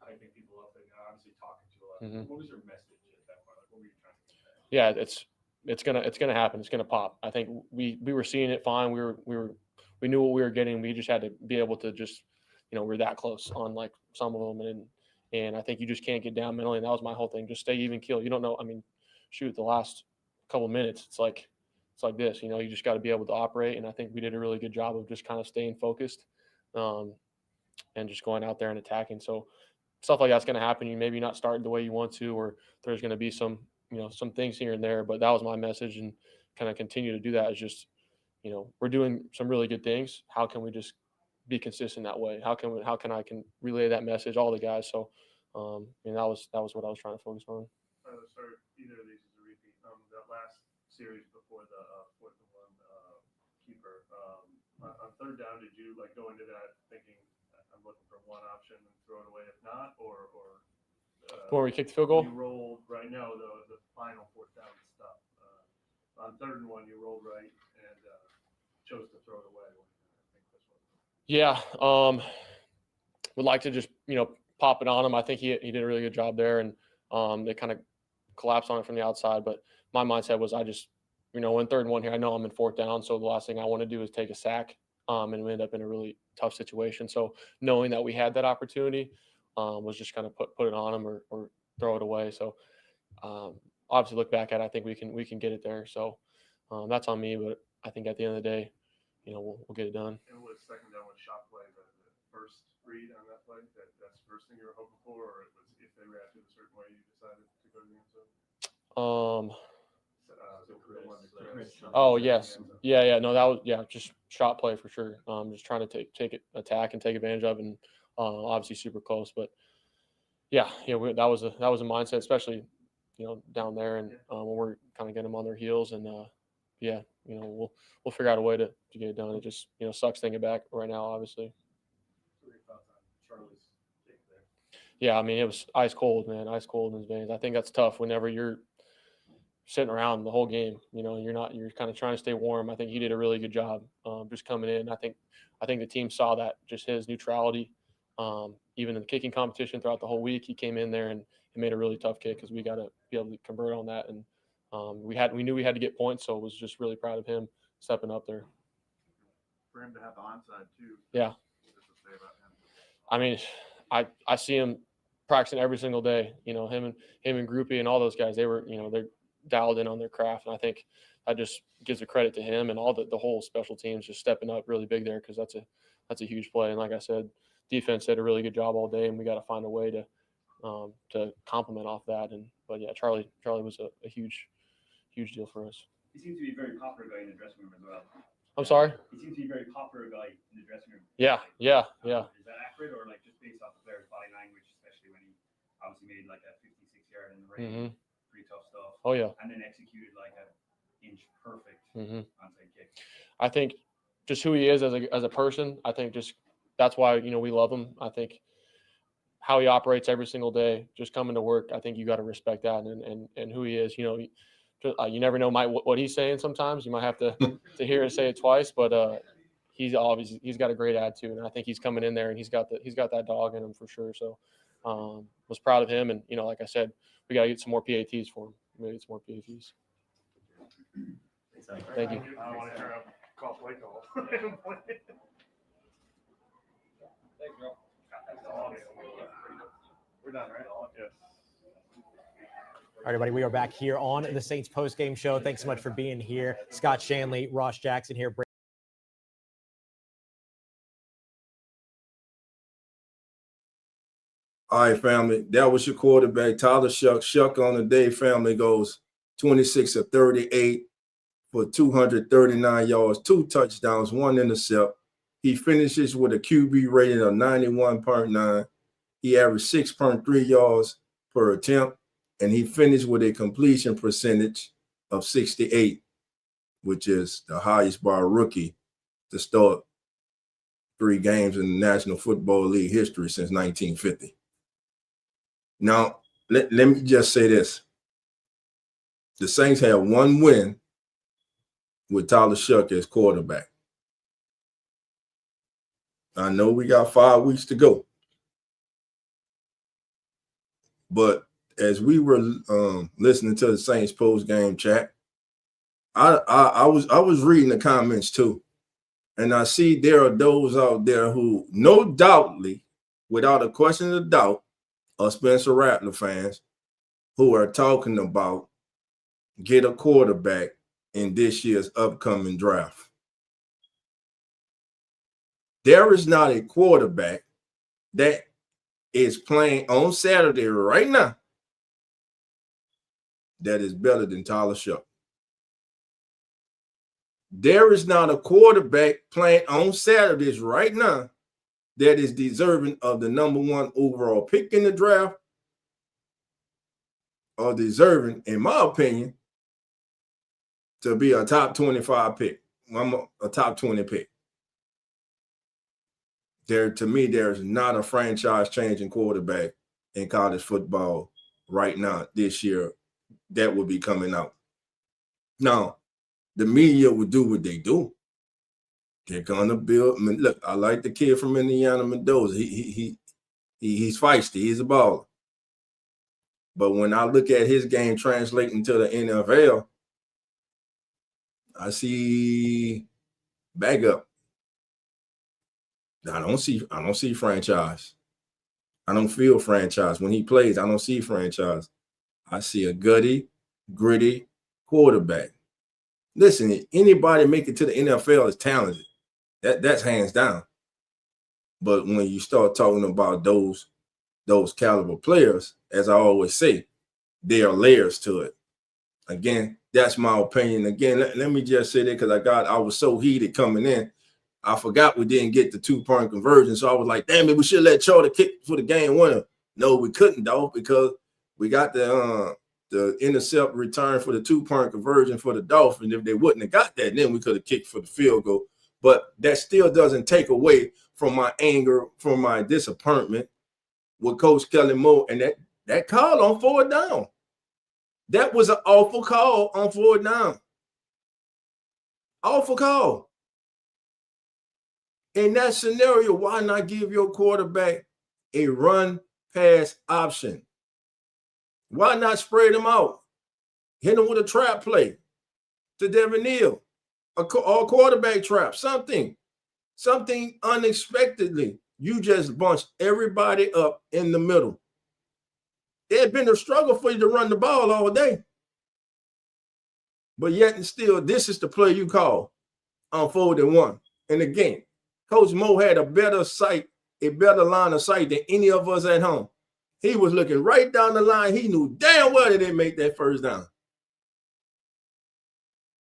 hyping people up, and obviously talking to a lot. What was your message at that point? Like, what were you trying to say? Yeah, it's gonna happen. It's gonna pop. I think we were seeing it fine. We knew what we were getting. We just had to be able to just, you know, we're that close on like some of them, and I think you just can't get down mentally. And that was my whole thing. Just stay even keel. You don't know. I mean, shoot, the last couple minutes, it's like this. You know, you just got to be able to operate. And I think we did a really good job of just kind of staying focused, and just going out there and attacking. So stuff like that's going to happen. You maybe not starting the way you want to, or there's going to be some, you know, some things here and there. But that was my message, and kind of continue to do that. Is just, you know, we're doing some really good things. How can we just be consistent that way? How can I relay that message, all the guys? So, and that was what I was trying to focus on. Sorry, either of these is a repeat. That last series before the 4th and 1 keeper, on third down, did you like go into that thinking I'm looking for one option and throw it away if not, or before we kicked the field goal? You rolled right now the final 4th down stuff. On 3rd and 1, you rolled right and chose to throw it away. Yeah, would like to just, you know, pop it on him. I think he did a really good job there, and they kind of collapsed on it from the outside. But my mindset was, I just, in 3rd and 1 here, I know I'm in 4th down, so the last thing I want to do is take a sack, and we end up in a really tough situation. So knowing that we had that opportunity was just kind of put it on him or throw it away. So obviously look back at it, I think we can get it there. So that's on me, but I think at the end of the day, we'll get it done. And was 2nd down with shot play the first read on that play? That's the first thing you were hoping for, or it was if they reacted a certain way, you decided to go to the end zone? Oh yes, yeah. No, that was just shot play for sure. Just trying to take it, attack and take advantage of, and obviously super close. But that was a mindset, especially down there, and when we're kind of getting them on their heels, and we'll figure out a way to get it done. It just sucks thinking back right now, obviously. Yeah, I mean, it was ice cold, man, ice cold in his veins. I think that's tough whenever you're sitting around the whole game. You're kind of trying to stay warm. I think he did a really good job just coming in. I think the team saw that, just his neutrality. Even in the kicking competition throughout the whole week, he came in there and he made a really tough kick, because we got to be able to convert on that. And we knew we had to get points, so I was just really proud of him stepping up there. For him to have the onside too. Yeah. I mean, I see him practicing every single day. Him and Groupie and all those guys, they're dialed in on their craft, and I think that just gives the credit to him and all the whole special teams just stepping up really big there, because that's a huge play. And like I said, defense did a really good job all day, and we got to find a way to complement off that. But yeah, Charlie was a huge deal for us. He seems to be a very popular guy in the dressing room as well. I'm sorry? He seems to be a very popular guy in the dressing room. Yeah. Is that accurate, or just based off the player's body language, especially when he obviously made a 56-yard in the rain, pretty tough stuff. Oh yeah. And then executed an inch perfect onside kick. I think just who he is as a person, I think just that's why we love him. I think how he operates every single day, just coming to work, I think you got to respect that, and who he is. You never know what he's saying sometimes. You might have to hear it say it twice, but he's got a great attitude, and I think he's coming in there and he's got that dog in him for sure. So was proud of him, and like I said, we got to get some more PATs for him. We got to get some more PATs. Thank you. I don't want to call play call. We're done, right? Yes. All right, everybody, we are back here on the Saints post-game show. Thanks so much for being here. Scott Shanley, Ross Jackson here. All right, family, that was your quarterback, Tyler Shuck. Shuck on the day, family, goes 26 of 38 for 239 yards, 2 touchdowns, 1 intercept. He finishes with a QB rating of 91.9. He averaged 6.3 yards per attempt, and he finished with a completion percentage of 68, which is the highest by a rookie to start 3 games in the National Football League history since 1950. Now, let me just say this. The Saints have 1 win with Tyler Shuck as quarterback. I know we got 5 weeks to go. But as we were listening to the Saints post-game chat, I was reading the comments too. And I see there are those out there who, no doubtly, without a question of doubt, are Spencer Rattler fans who are talking about get a quarterback in this year's upcoming draft. There is not a quarterback that is playing on Saturday right now that is better than Tyler Shuck. There is not a quarterback playing on Saturdays right now that is deserving of the number 1 overall pick in the draft, or deserving, in my opinion, to be a top 25 pick. A top 20 pick. To me, there's not a franchise-changing quarterback in college football right now this year that will be coming out. Now, the media will do what they do. They're gonna build. I mean, look, I like the kid from Indiana, Mendoza. He's feisty. He's a baller. But when I look at his game translating to the NFL, I see backup. I don't see franchise. I don't feel franchise. When he plays, I don't see franchise. I see a gutty, gritty quarterback. Listen, anybody make it to the NFL is talented. That's hands down. But when you start talking about those caliber players, as I always say, there are layers to it. Again, that's my opinion. Again, let me just say that because I was so heated coming in. I forgot we didn't get the 2-point conversion. So I was like, damn it, we should let Charlie kick for the game winner. No, we couldn't, though, because we got the intercept return for the 2-point conversion for the Dolphins. If they wouldn't have got that, then we could have kicked for the field goal. But that still doesn't take away from my anger, from my disappointment with Coach Kellen Moore and that call on 4th down. That was an awful call on 4th down. Awful call. In that scenario, why not give your quarterback a run-pass option? Why not spread them out? Hit them with a trap play to Devin Neal, a quarterback trap, something unexpectedly. You just bunched everybody up in the middle. It had been a struggle for you to run the ball all day. But yet and still, this is the play you call on 4th and 1. And again, Coach Mo had a better line of sight than any of us at home. He was looking right down the line. He knew damn well they didn't make that 1st down.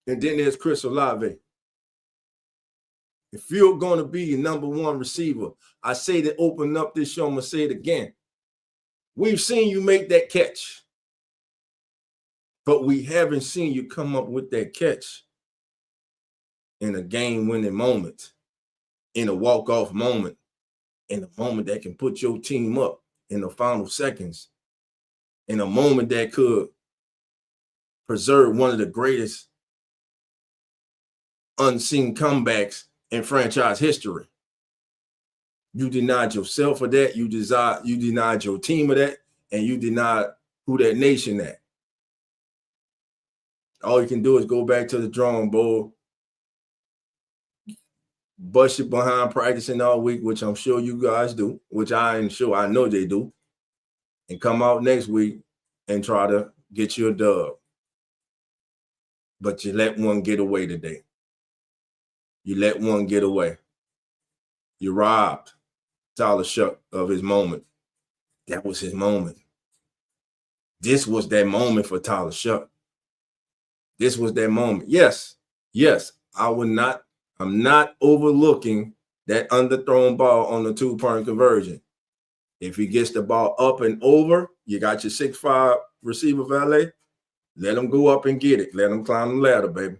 And then there's Chris Olave. If you're going to be your number 1 receiver, I say to open up this show, I'm going to say it again. We've seen you make that catch, but we haven't seen you come up with that catch in a game-winning moment, in a walk-off moment, in a moment that can put your team up in the final seconds, in a moment that could preserve one of the greatest unseen comebacks in franchise history. You denied yourself of that. You denied your team of that, and you denied who that nation at. All you can do is go back to the drawing board, bust it behind practicing all week, which I'm sure you guys do, which I know they do, and come out next week and try to get you a dub. But you let one get away today. You let one get away. You robbed Tyler Shuck of his moment. That was his moment. This was that moment for Tyler Shuck. This was that moment. Yes, I'm not overlooking that underthrown ball on the 2-point conversion. If he gets the ball up and over, you got your 6'5" receiver valet, let him go up and get it. Let him climb the ladder, baby.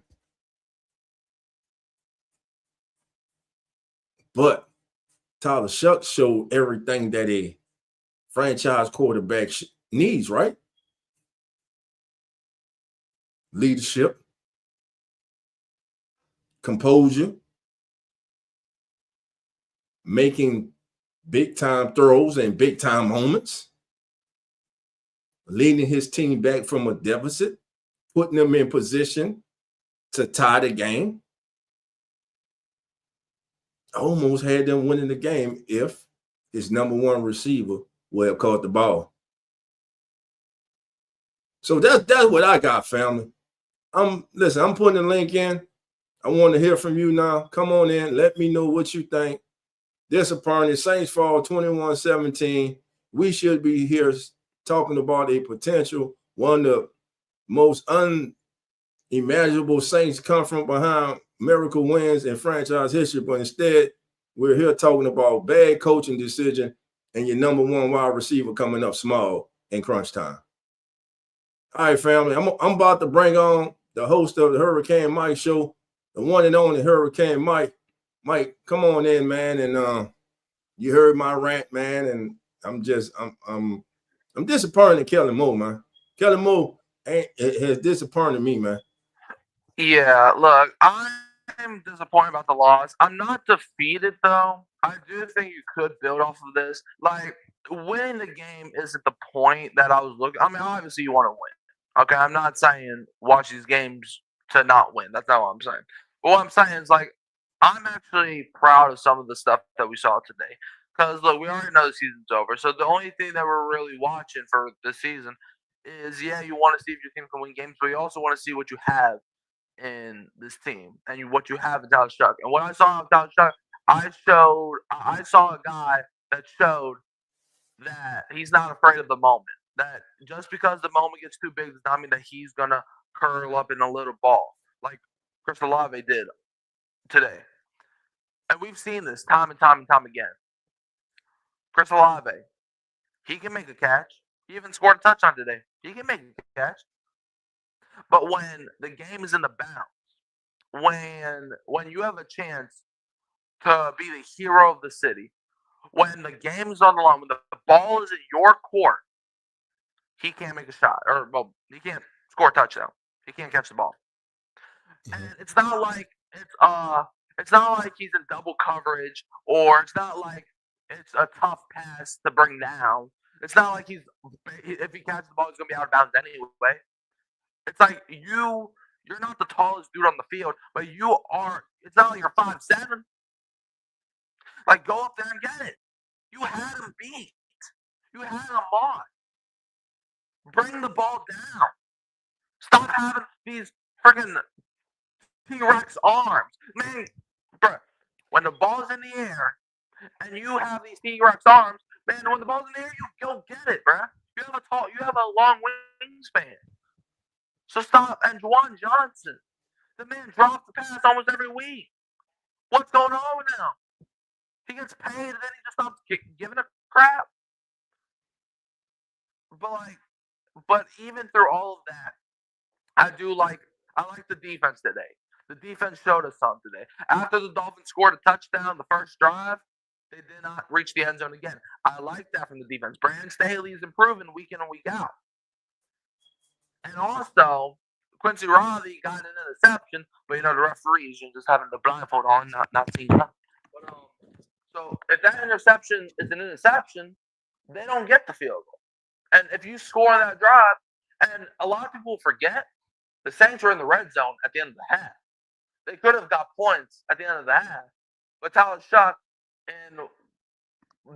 But Tyler Shuck showed everything that a franchise quarterback needs, right? Leadership, composure, making big-time throws and big-time moments, leading his team back from a deficit, putting them in position to tie the game. Almost had them winning the game if his number 1 receiver would have caught the ball. So that's what I got, family. Listen, I'm putting the link in. I want to hear from you now. Come on in. Let me know what you think. Disappointing. Saints fall 21-17. We should be here talking about a potential, one of the most unimaginable Saints come from behind miracle wins in franchise history. But instead, we're here talking about bad coaching decision and your number 1 wide receiver coming up small in crunch time. All right, family. I'm about to bring on the host of the Hurricane Mike Show, the one and only Hurricane Mike. Mike, come on in, man. And you heard my rant, man. And I'm disappointed in Kellen Moore, man. Kellen Moore has disappointed me, man. Yeah, look, I'm disappointed about the loss. I'm not defeated though. I do think you could build off of this. Like, winning the game isn't the point that I was looking. I mean, obviously you want to win. Okay, I'm not saying watch these games to not win. That's not what I'm saying. But what I'm saying is like I'm actually proud of some of the stuff that we saw today. Because look, we already know the season's over. So the only thing that we're really watching for this season is you want to see if your team can win games, but you also want to see what you have in this team and what you have in Tyler Shuck. And what I saw in Tyler Shuck, I saw a guy that showed that he's not afraid of the moment. That just because the moment gets too big does not mean that he's gonna curl up in a little ball like Chris Olave did today. And we've seen this time and time and time again. Chris Olave, he can make a catch. He even scored a touchdown today. He can make a catch. But when the game is in the bounds, when you have a chance to be the hero of the city, when the game is on the line, when the ball is in your court, he can't make a shot, or well, he can't score a touchdown. He can't catch the ball. And it's not like it's not like he's in double coverage, or it's not like it's a tough pass to bring down. It's not like if he catches the ball, he's gonna be out of bounds anyway. It's like you're not the tallest dude on the field, but you are. It's not like you're 5'7". Like go up there and get it. You had him beat. You had him on. Bring the ball down. Stop having these freaking T-Rex arms. Man, bro, when the ball's in the air and you have these T-Rex arms, man, when the ball's in the air, you go get it, bro. You have a long wingspan. So stop. And Juwan Johnson, the man drops the pass almost every week. What's going on with him? He gets paid and then he just stops giving a crap. But even through all of that, I like the defense today. The defense showed us something today. After the Dolphins scored a touchdown the first drive, they did not reach the end zone again. I like that from the defense. Brandon Staley is improving week in and week out. And also, Quincy Riley got an interception, but the referees just having the blindfold on, not seeing that. So if that interception is an interception, they don't get the field goal. And if you score that drive, and a lot of people forget, the Saints were in the red zone at the end of the half. They could have got points at the end of the half, but Tyler Shuck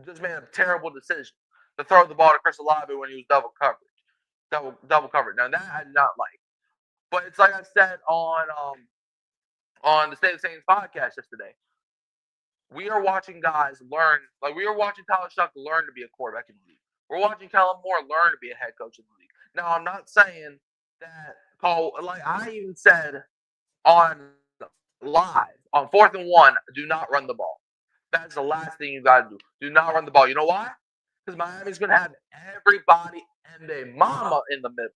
just made a terrible decision to throw the ball to Chris Olave when he was double covered. Now that I did not like, but it's like I said on the State of the Saints podcast yesterday. We are watching guys learn, like we are watching Tyler Shuck learn to be a quarterback in the league. We're watching Kellen Moore learn to be a head coach in the league. Now I'm not saying that like I even said on live on 4th and 1, do not run the ball. That's the last thing you got to do. Do not run the ball. You know why? Because Miami's going to have everybody and their mama in the middle.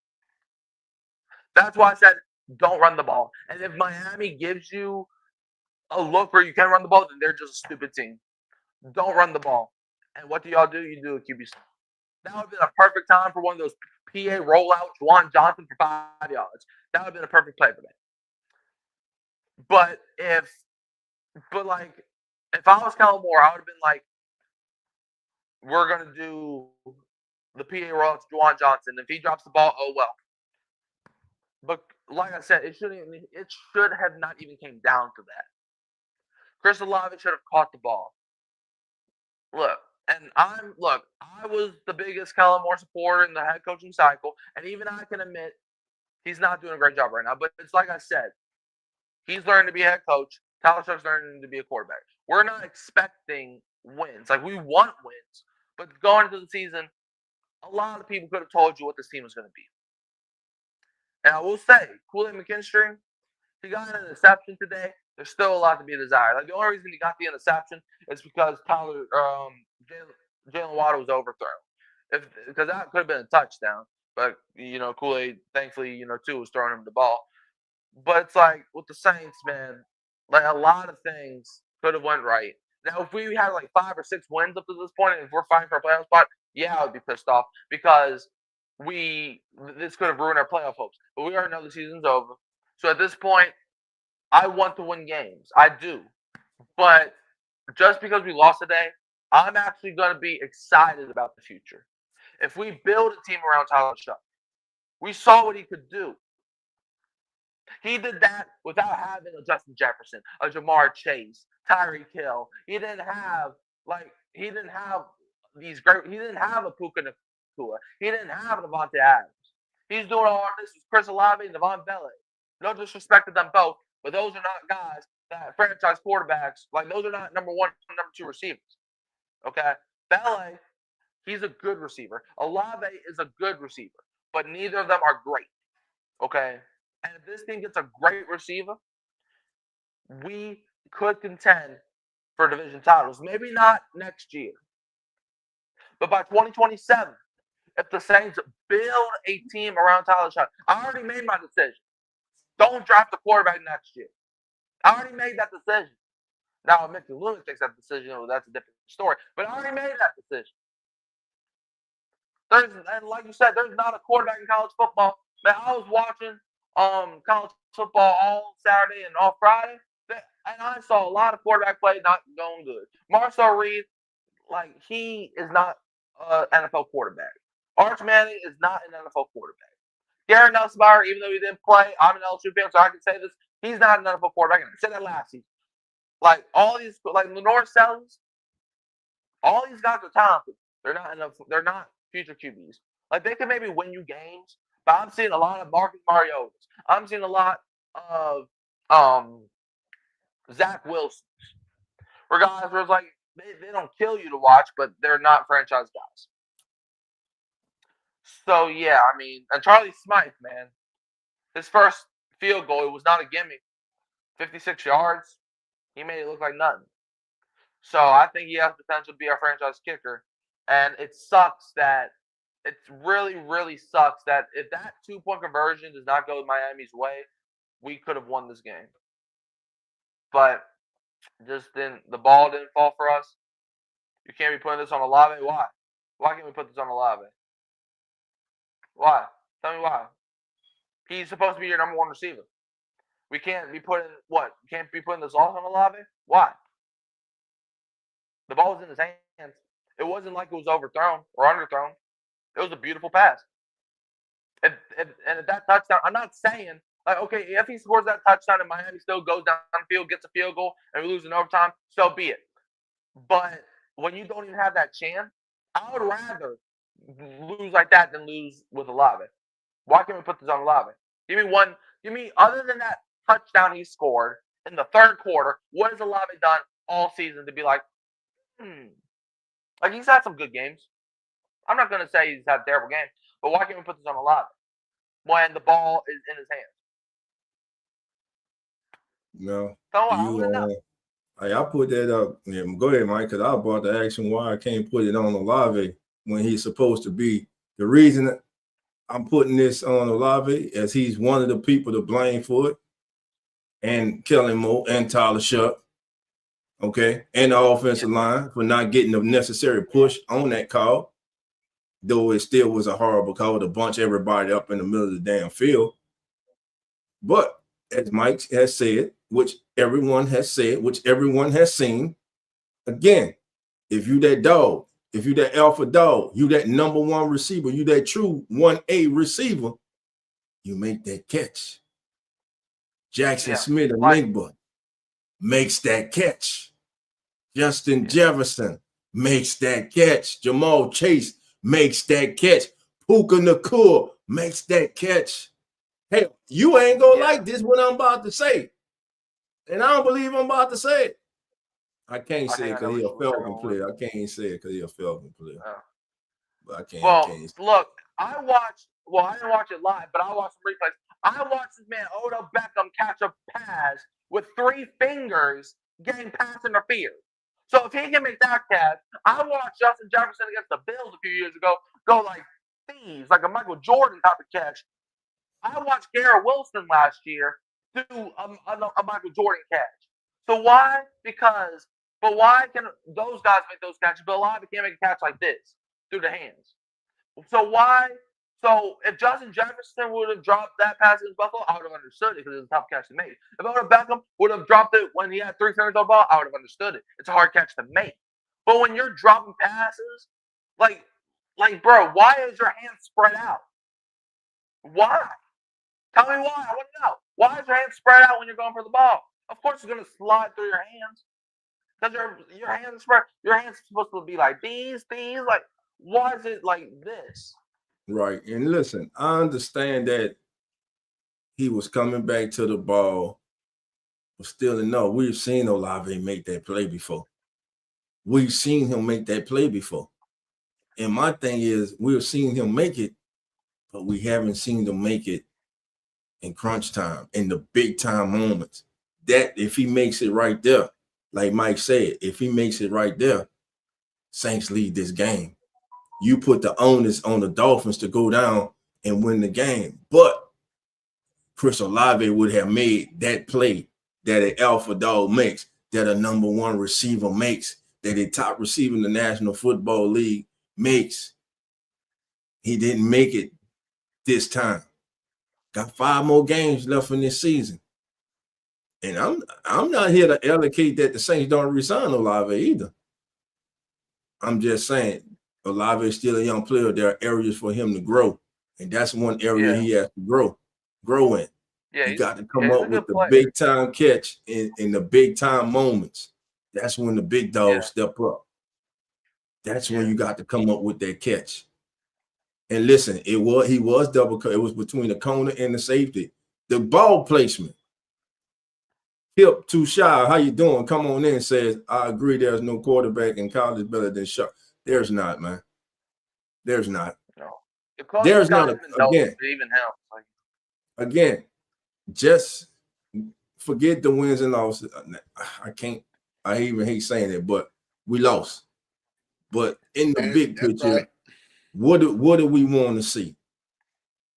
That's why I said don't run the ball. And if Miami gives you a look where you can run the ball, then they're just a stupid team. Don't run the ball. And what do y'all do? You do a QB sneak. That would have been a perfect time for one of those PA rollouts, Juwan Johnson for 5 yards. That would have been a perfect play for that. But if I was Kellen Moore, I would have been like, we're gonna do the PA rollout to Juwan Johnson. If he drops the ball, oh well. But like I said, it should have not even came down to that. Chris Olave should have caught the ball. I was the biggest Kellen Moore supporter in the head coaching cycle, and even I can admit he's not doing a great job right now. But it's like I said, he's learning to be a head coach. Tyler Shuck's learning to be a quarterback. We're not expecting wins. Like, we want wins. But going into the season, a lot of people could have told you what this team was going to be. And I will say, Kool-Aid McKinstry, he got an interception today. There's still a lot to be desired. Like, the only reason he got the interception is because Jalen Waddle was overthrown. Because that could have been a touchdown. But, Kool-Aid, thankfully, too, was throwing him the ball. But it's like, with the Saints, man, like, a lot of things could have went right. Now, if we had like 5 or 6 wins up to this point, and if we're fighting for a playoff spot, yeah, I would be pissed off because this could have ruined our playoff hopes. But we already know the season's over. So at this point, I want to win games. I do. But just because we lost today I'm actually going to be excited about the future. If we build a team around Tyler Shuck, we saw what he could do. He did that without having a Justin Jefferson, a Jamar Chase, Tyreek Hill. He didn't have these great. He didn't have a Puka Nacua. He didn't have Devontae Adams. He's doing all this with Chris Olave and Devon Bell. No disrespect to them both, but those are not guys that franchise quarterbacks. Like, those are not number one, number two receivers. Okay, Bell, he's a good receiver. Olave is a good receiver, but neither of them are great. Okay, and if this team gets a great receiver, we could contend for division titles. Maybe not next year, but by 2027, if the Saints build a team around Tyler Shuck, I already made my decision. Don't draft a quarterback next year. I already made that decision. Now, if Mickey Loomis takes that decision, well, that's a different story. But I already made that decision. And like you said, there's not a quarterback in college football. Man, I was watching college football all Saturday and all Friday, and I saw a lot of quarterback play not going good. Marcel Reed, like, he is not an NFL quarterback. Arch Manning is not an NFL quarterback. Gary Nussmeier, even though he didn't play, I'm an LSU fan, so I can say this. He's not an NFL quarterback, and I said that last season. Like, all these, like Lenore Sellers, all these guys are talented. They're not future QBs. Like, they can maybe win you games, but I'm seeing a lot of Marcus Mariotas. I'm seeing a lot of Zach Wilson. For guys where it's like, they don't kill you to watch, but they're not franchise guys. So, yeah, I mean, and Charlie Smythe, man, his first field goal, it was not a gimme. 56 yards. He made it look like nothing. So I think he has potential to be our franchise kicker. And it sucks that it really, really sucks that if that 2-point conversion does not go Miami's way, we could have won this game. But the ball didn't fall for us. You can't be putting this on Olave. Why? Why can't we put this on Olave? Why? Tell me why. He's supposed to be your number one receiver. We can't be putting what? We can't be putting this all on Olave? Why? The ball was in his hands. It wasn't like it was overthrown or underthrown. It was a beautiful pass. And at that touchdown, I'm not saying, like, okay, if he scores that touchdown and Miami still goes downfield, gets a field goal, and we lose in overtime, so be it. But when you don't even have that chance, I would rather lose like that than lose with Olave. Why can't we put this on Olave? Give me, other than that touchdown he scored in the third quarter, what has Olave done all season to be like, Like, he's had some good games. I'm not going to say he's had a terrible game, but why can't we put this on Olave when the ball is in his hands? No, I put that up. Yeah, go ahead, Mike, because I was about to ask him why I can't put it on Olave when he's supposed to be. The reason I'm putting this on Olave is he's one of the people to blame for it, and Kellen Moore and Tyler Shuck, okay, and the offensive line for not getting the necessary push on that call, though it still was a horrible call to bunch everybody up in the middle of the damn field. But as Mike has said, which everyone has said, which everyone has seen, again, if you that dog, if you that alpha dog, you that number one receiver, you that true 1A receiver, you make that catch. Jackson Smith of Nigba makes that catch. Justin Jefferson makes that catch. Jamal Chase makes that catch. Puka Nacua makes that catch. Hey, you ain't gonna like this what I'm about to say. And I don't believe I'm about to say it. I can't say it because he's a Falcon player. I can't say it because he's a Falcon player. But I can't. Look, I didn't watch it live, but I watched some replays. I watched this man, Odell Beckham, catch a pass with 3 fingers getting pass interference. So if he can make that catch, I watched Justin Jefferson against the Bills a few years ago go like thieves, like a Michael Jordan type of catch. I watched Garrett Wilson last year do a Michael Jordan catch. So why? But why can those guys make those catches, but Olave can't make a catch like this through the hands? So why? So if Justin Jefferson would have dropped that pass against Buffalo, I would have understood it because it was a tough catch to make. If Odell Beckham would have dropped it when he had 3 fingers on the ball, I would have understood it. It's a hard catch to make. But when you're dropping passes, like bro, why is your hand spread out? Why? Tell me why. I want to know. Why is your hand spread out when you're going for the ball? Of course, it's going to slide through your hands because your hands spread. Your hands supposed to be like these. Like, why is it like this? Right. And listen, I understand that he was coming back to the ball, but still, no, we've seen Olave make that play before. We've seen him make that play before. And my thing is, we've seen him make it, but we haven't seen him make it in crunch time, in the big time moments. That if he makes it right there, like Mike said, if he makes it right there, Saints lead this game. You put the onus on the Dolphins to go down and win the game. But Chris Olave would have made that play that an alpha dog makes, that a number one receiver makes, that a top receiver in the National Football League makes. He didn't make it this time. Got 5 more games left in this season. And I'm not here to allocate that the Saints don't resign Olave either. I'm just saying Olave is still a young player. There are areas for him to grow. And that's one area he has to grow in. Yeah, you got to come up with the big time catch in the big time moments. That's when the big dogs step up. That's when you got to come up with that catch. And listen, he was double cut. It was between the corner and the safety. The ball placement. Hip too shy. How you doing? Come on in. Says, I agree. There's no quarterback in college better than Sharp. There's not, man. There's not. No. There's not. Again, just forget the wins and losses. I even hate saying it, but we lost. But in the big picture, what do we want to see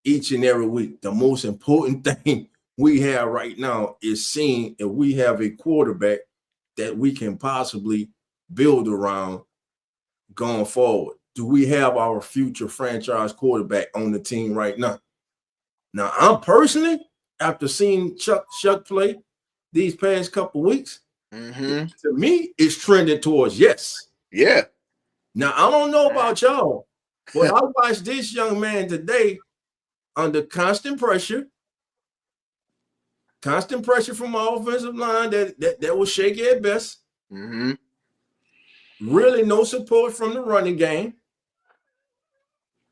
each and every week? The most important thing we have right now is seeing if we have a quarterback that we can possibly build around going forward. Do we have our future franchise quarterback on the team right now? Now, I'm personally, after seeing Chuck play these past couple weeks, to me, it's trending towards yes. Yeah. Now, I don't know about y'all, but I watched this young man today under constant pressure from my offensive line that was shaky at best. Really no support from the running game.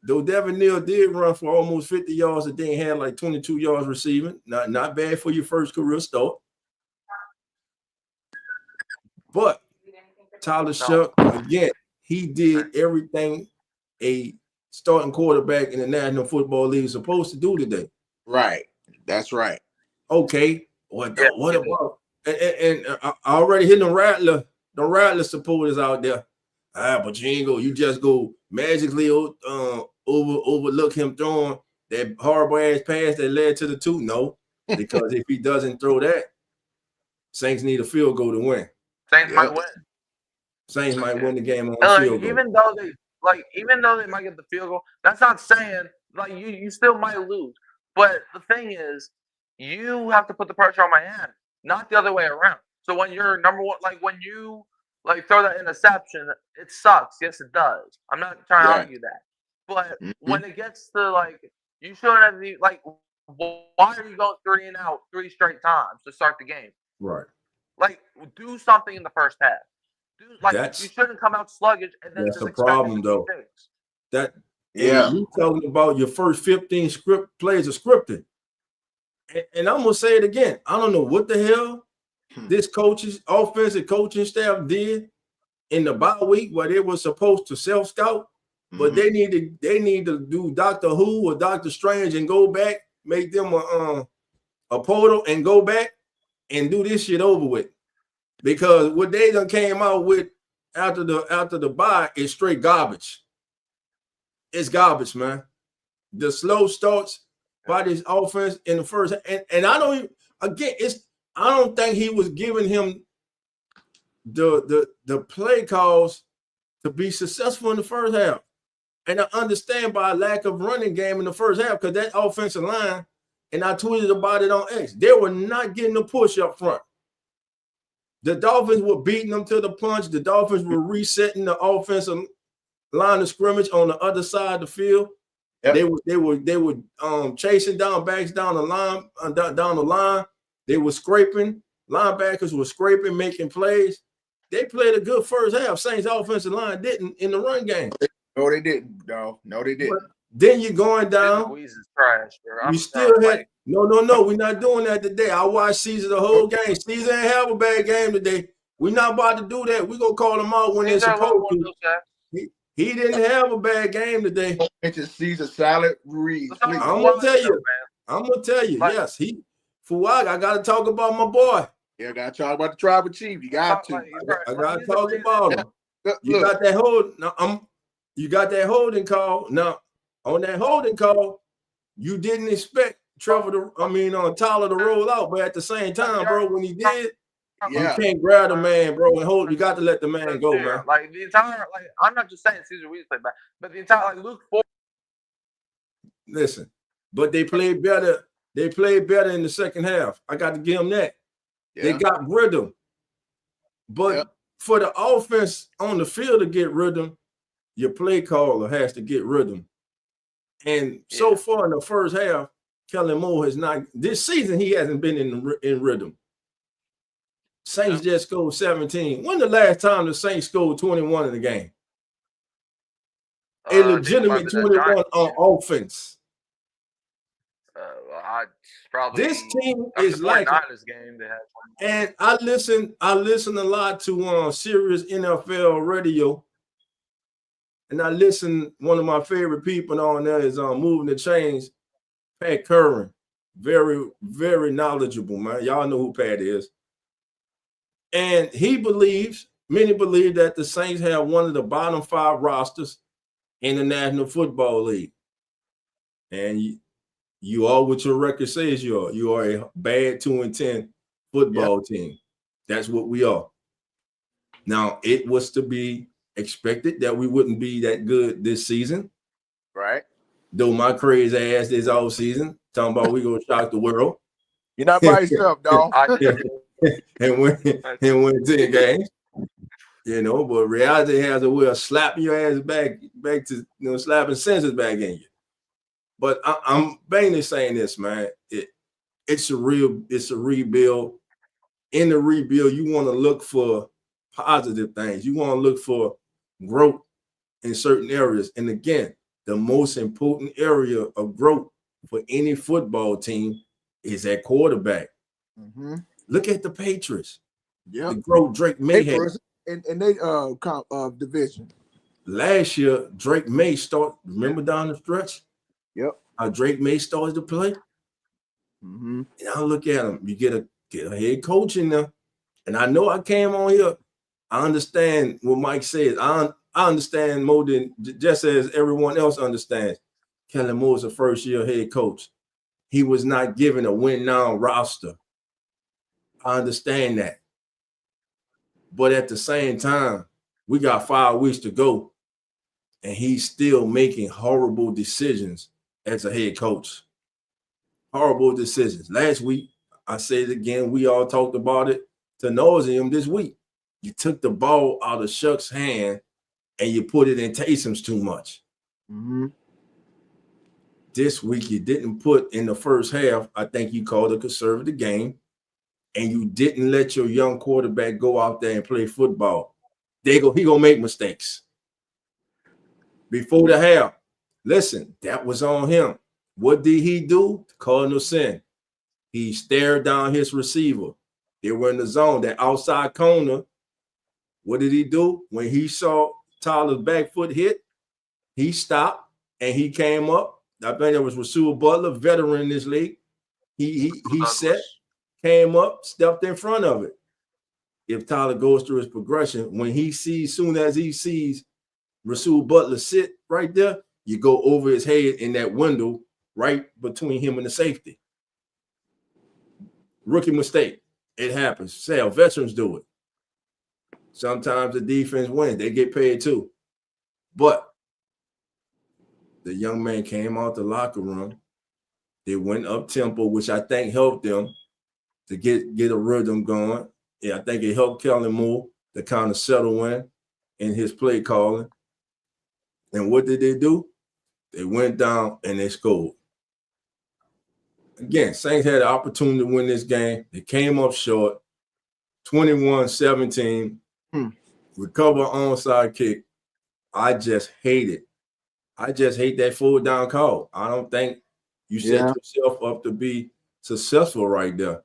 Though Devin Neal did run for almost 50 yards a day and had like 22 yards receiving. Not bad for your first career start. But Tyler Shuck, again, he did everything a starting quarterback in the National Football League is supposed to do today. Right. That's right. Okay. What about? And I already hit the Rattler supporters out there. But you just go magically overlook him throwing that horrible ass pass that led to the 2. No, because if he doesn't throw that, Saints need a field goal to win. Saints might win. Saints might win the game on a field goal. Even though they might get the field goal, that's not saying like you still might lose. But the thing is, you have to put the pressure on Miami, not the other way around. So when you're number one, like when you throw that interception, it sucks. Yes, it does. I'm not trying to argue that. But when it gets to you shouldn't have why are you going 3 and out 3 straight times to start the game? Right. Do something in the first half. You shouldn't come out sluggish and then that's just the problem though. You talking about your first 15 plays are scripted. And I'm gonna say it again. I don't know what the hell this offensive coaching staff did in the bye week where they were supposed to self-scout, but they need to do Dr. Who or Dr. Strange and go back, make them a portal and go back and do this shit over with. Because what they done came out with after the bye is straight garbage. It's garbage, man. The slow starts by this offense in the first, and I don't think he was giving him the play calls to be successful in the first half. And I understand by a lack of running game in the first half because that offensive line, and I tweeted about it on X, they were not getting the push up front. The Dolphins were beating them to the punch. The Dolphins were resetting the offensive line of scrimmage on the other side of the field. Yep. They were chasing down backs down the line. They were scraping. Linebackers were scraping, making plays. They played a good first half. Saints offensive line didn't in the run game. No, they didn't. No, they didn't. But then you're going down. Louise is trash, bro. You still had no. We're not doing that today. I watched Caesar the whole game. Caesar ain't have a bad game today. We're not about to do that. We're gonna call them out when they're supposed to. He didn't have a bad game today. It's just Caesar salad read. I'm gonna tell you. Yes, I gotta talk about my boy. Yeah, I gotta talk about the tribal chief. You got to. I gotta talk about him. You got that hold. Now you got that holding call. Now on that holding call, you didn't expect Tyler to roll out, but at the same time, bro, when he did, you can't grab the man, bro, and hold. You got to let the man go, man. Like the entire, I'm not just saying Caesar Ruiz played bad, but the entire Luke Ford. Listen, but they played better. They played better in the second half. I got to give them that. Yeah. They got rhythm, but for the offense on the field to get rhythm, your play caller has to get rhythm. And so far in the first half, Kellen Moore has not. This season, he hasn't been in rhythm. Saints just scored 17. When the last time the Saints scored 21 in the game? A legitimate 21 on offense. This team is like, and I listen a lot to Sirius NFL radio, and I listen. One of my favorite people on there is Moving the Chains, Pat Curran. Very, very knowledgeable, man. Y'all know who Pat is. And many believe that the Saints have one of the bottom 5 rosters in the National Football League. And you are what your record says you are. You are a bad 2-10 football team. That's what we are. Now, it was to be expected that we wouldn't be that good this season. Right. Though my crazy ass this all season, talking about we gonna shock the world. You're not by yourself, dog. and win 10 games. But reality has a way of slapping your ass back to slapping senses back in you. But I'm mainly saying this, man. It's a rebuild. In the rebuild, you want to look for positive things. You want to look for growth in certain areas. And again, the most important area of growth for any football team is at quarterback. Mm-hmm. Look at the Patriots. Yeah, the growth Drake May had. And they division. Last year, Drake May remember down the stretch? Yep. How Drake May started to play? Mm-hmm. And I look at him. You get a head coach in there. And I know I came on here. I understand what Mike says. I understand more than just as everyone else understands. Kellen Moore's a first-year head coach. He was not given a win-now roster. I understand that. But at the same time, we got 5 weeks to go, and he's still making horrible decisions as a head coach. Horrible decisions. Last week, I say it again, we all talked about it to nauseam this week. You took the ball out of Shuck's hand and you put it in Taysom's too much. Mm-hmm. This week, you didn't put in the first half. I think you called a conservative game, and you didn't let your young quarterback go out there and play football. He gonna make mistakes. Before the half, listen, that was on him. What did he do? Cardinal sin. He stared down his receiver. They were in the zone, that outside corner. What did he do? When he saw Tyler's back foot hit, he stopped and he came up. I think it was Rasul Butler, veteran in this league. He set, came up, stepped in front of it. If Tyler goes through his progression, when he sees, soon as he sees Rasul Butler sit right there, you go over his head in that window right between him and the safety. Rookie mistake. It happens. Say, veterans do it. Sometimes the defense wins. They get paid too. But the young man came out the locker room. They went up tempo, which I think helped them to get a rhythm going. Yeah, I think it helped Kellen more to kind of settle in his play calling. And what did they do? They went down and they scored. Again, Saints had the opportunity to win this game. They came up short, 21-17. Recover onside kick. I just hate it. I just hate that full down call. I don't think you set yourself up to be successful right there.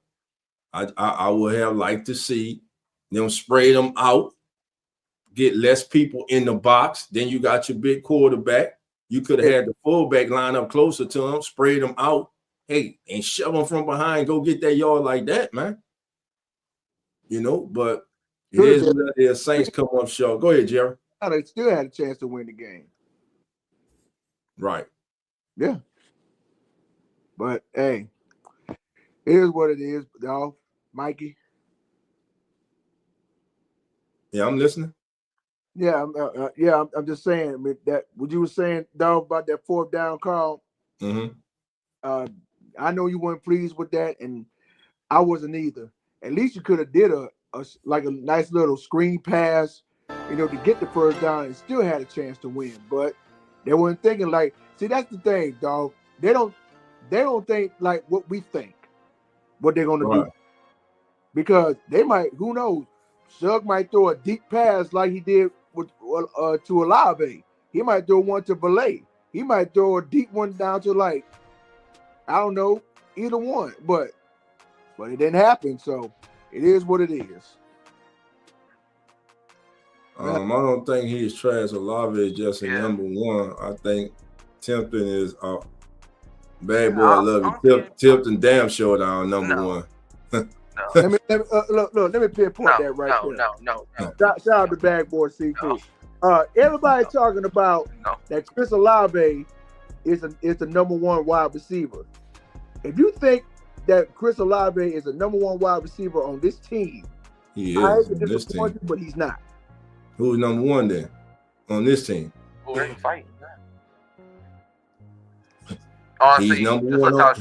I would have liked to see them spray them out, get less people in the box. Then you got your big quarterback. You could have had the fullback line up closer to him, spray them out. Hey, and shove them from behind. Go get that yard like that, man. You know, but it is what it is. Saints come up short. Go ahead, Jerry. They still had a chance to win the game. Right. Yeah. But hey, it is what it is, y'all. Mikey. Yeah, I'm listening. Yeah, I'm just saying. I mean, that what you were saying, dog, about that fourth down call. I know you weren't pleased with that, and I wasn't either. At least you could have did a nice little screen pass, to get the first down and still had a chance to win. But they weren't thinking like. See, that's the thing, dog. They don't think like what we think, what they're gonna do, because they might. Who knows? Sugg might throw a deep pass like he did with to Olave. He might throw one to Valet. He might throw a deep one down to I don't know, either one. But it didn't happen. So it is what it is. I don't think he's trash. Olave is just a number one. I think Tipton is bad boy. I love you. Tipton damn sure down number one. Let me pinpoint that right there. No. Shout out to Bad Boy Seafood. Everybody talking about that Chris Olave is the number one wide receiver. If you think that Chris Olave is a number one wide receiver on this team, he I is hate to disappoint you, but he's not. Who's number one then on this team? Who are you fighting? Honestly, he's number one.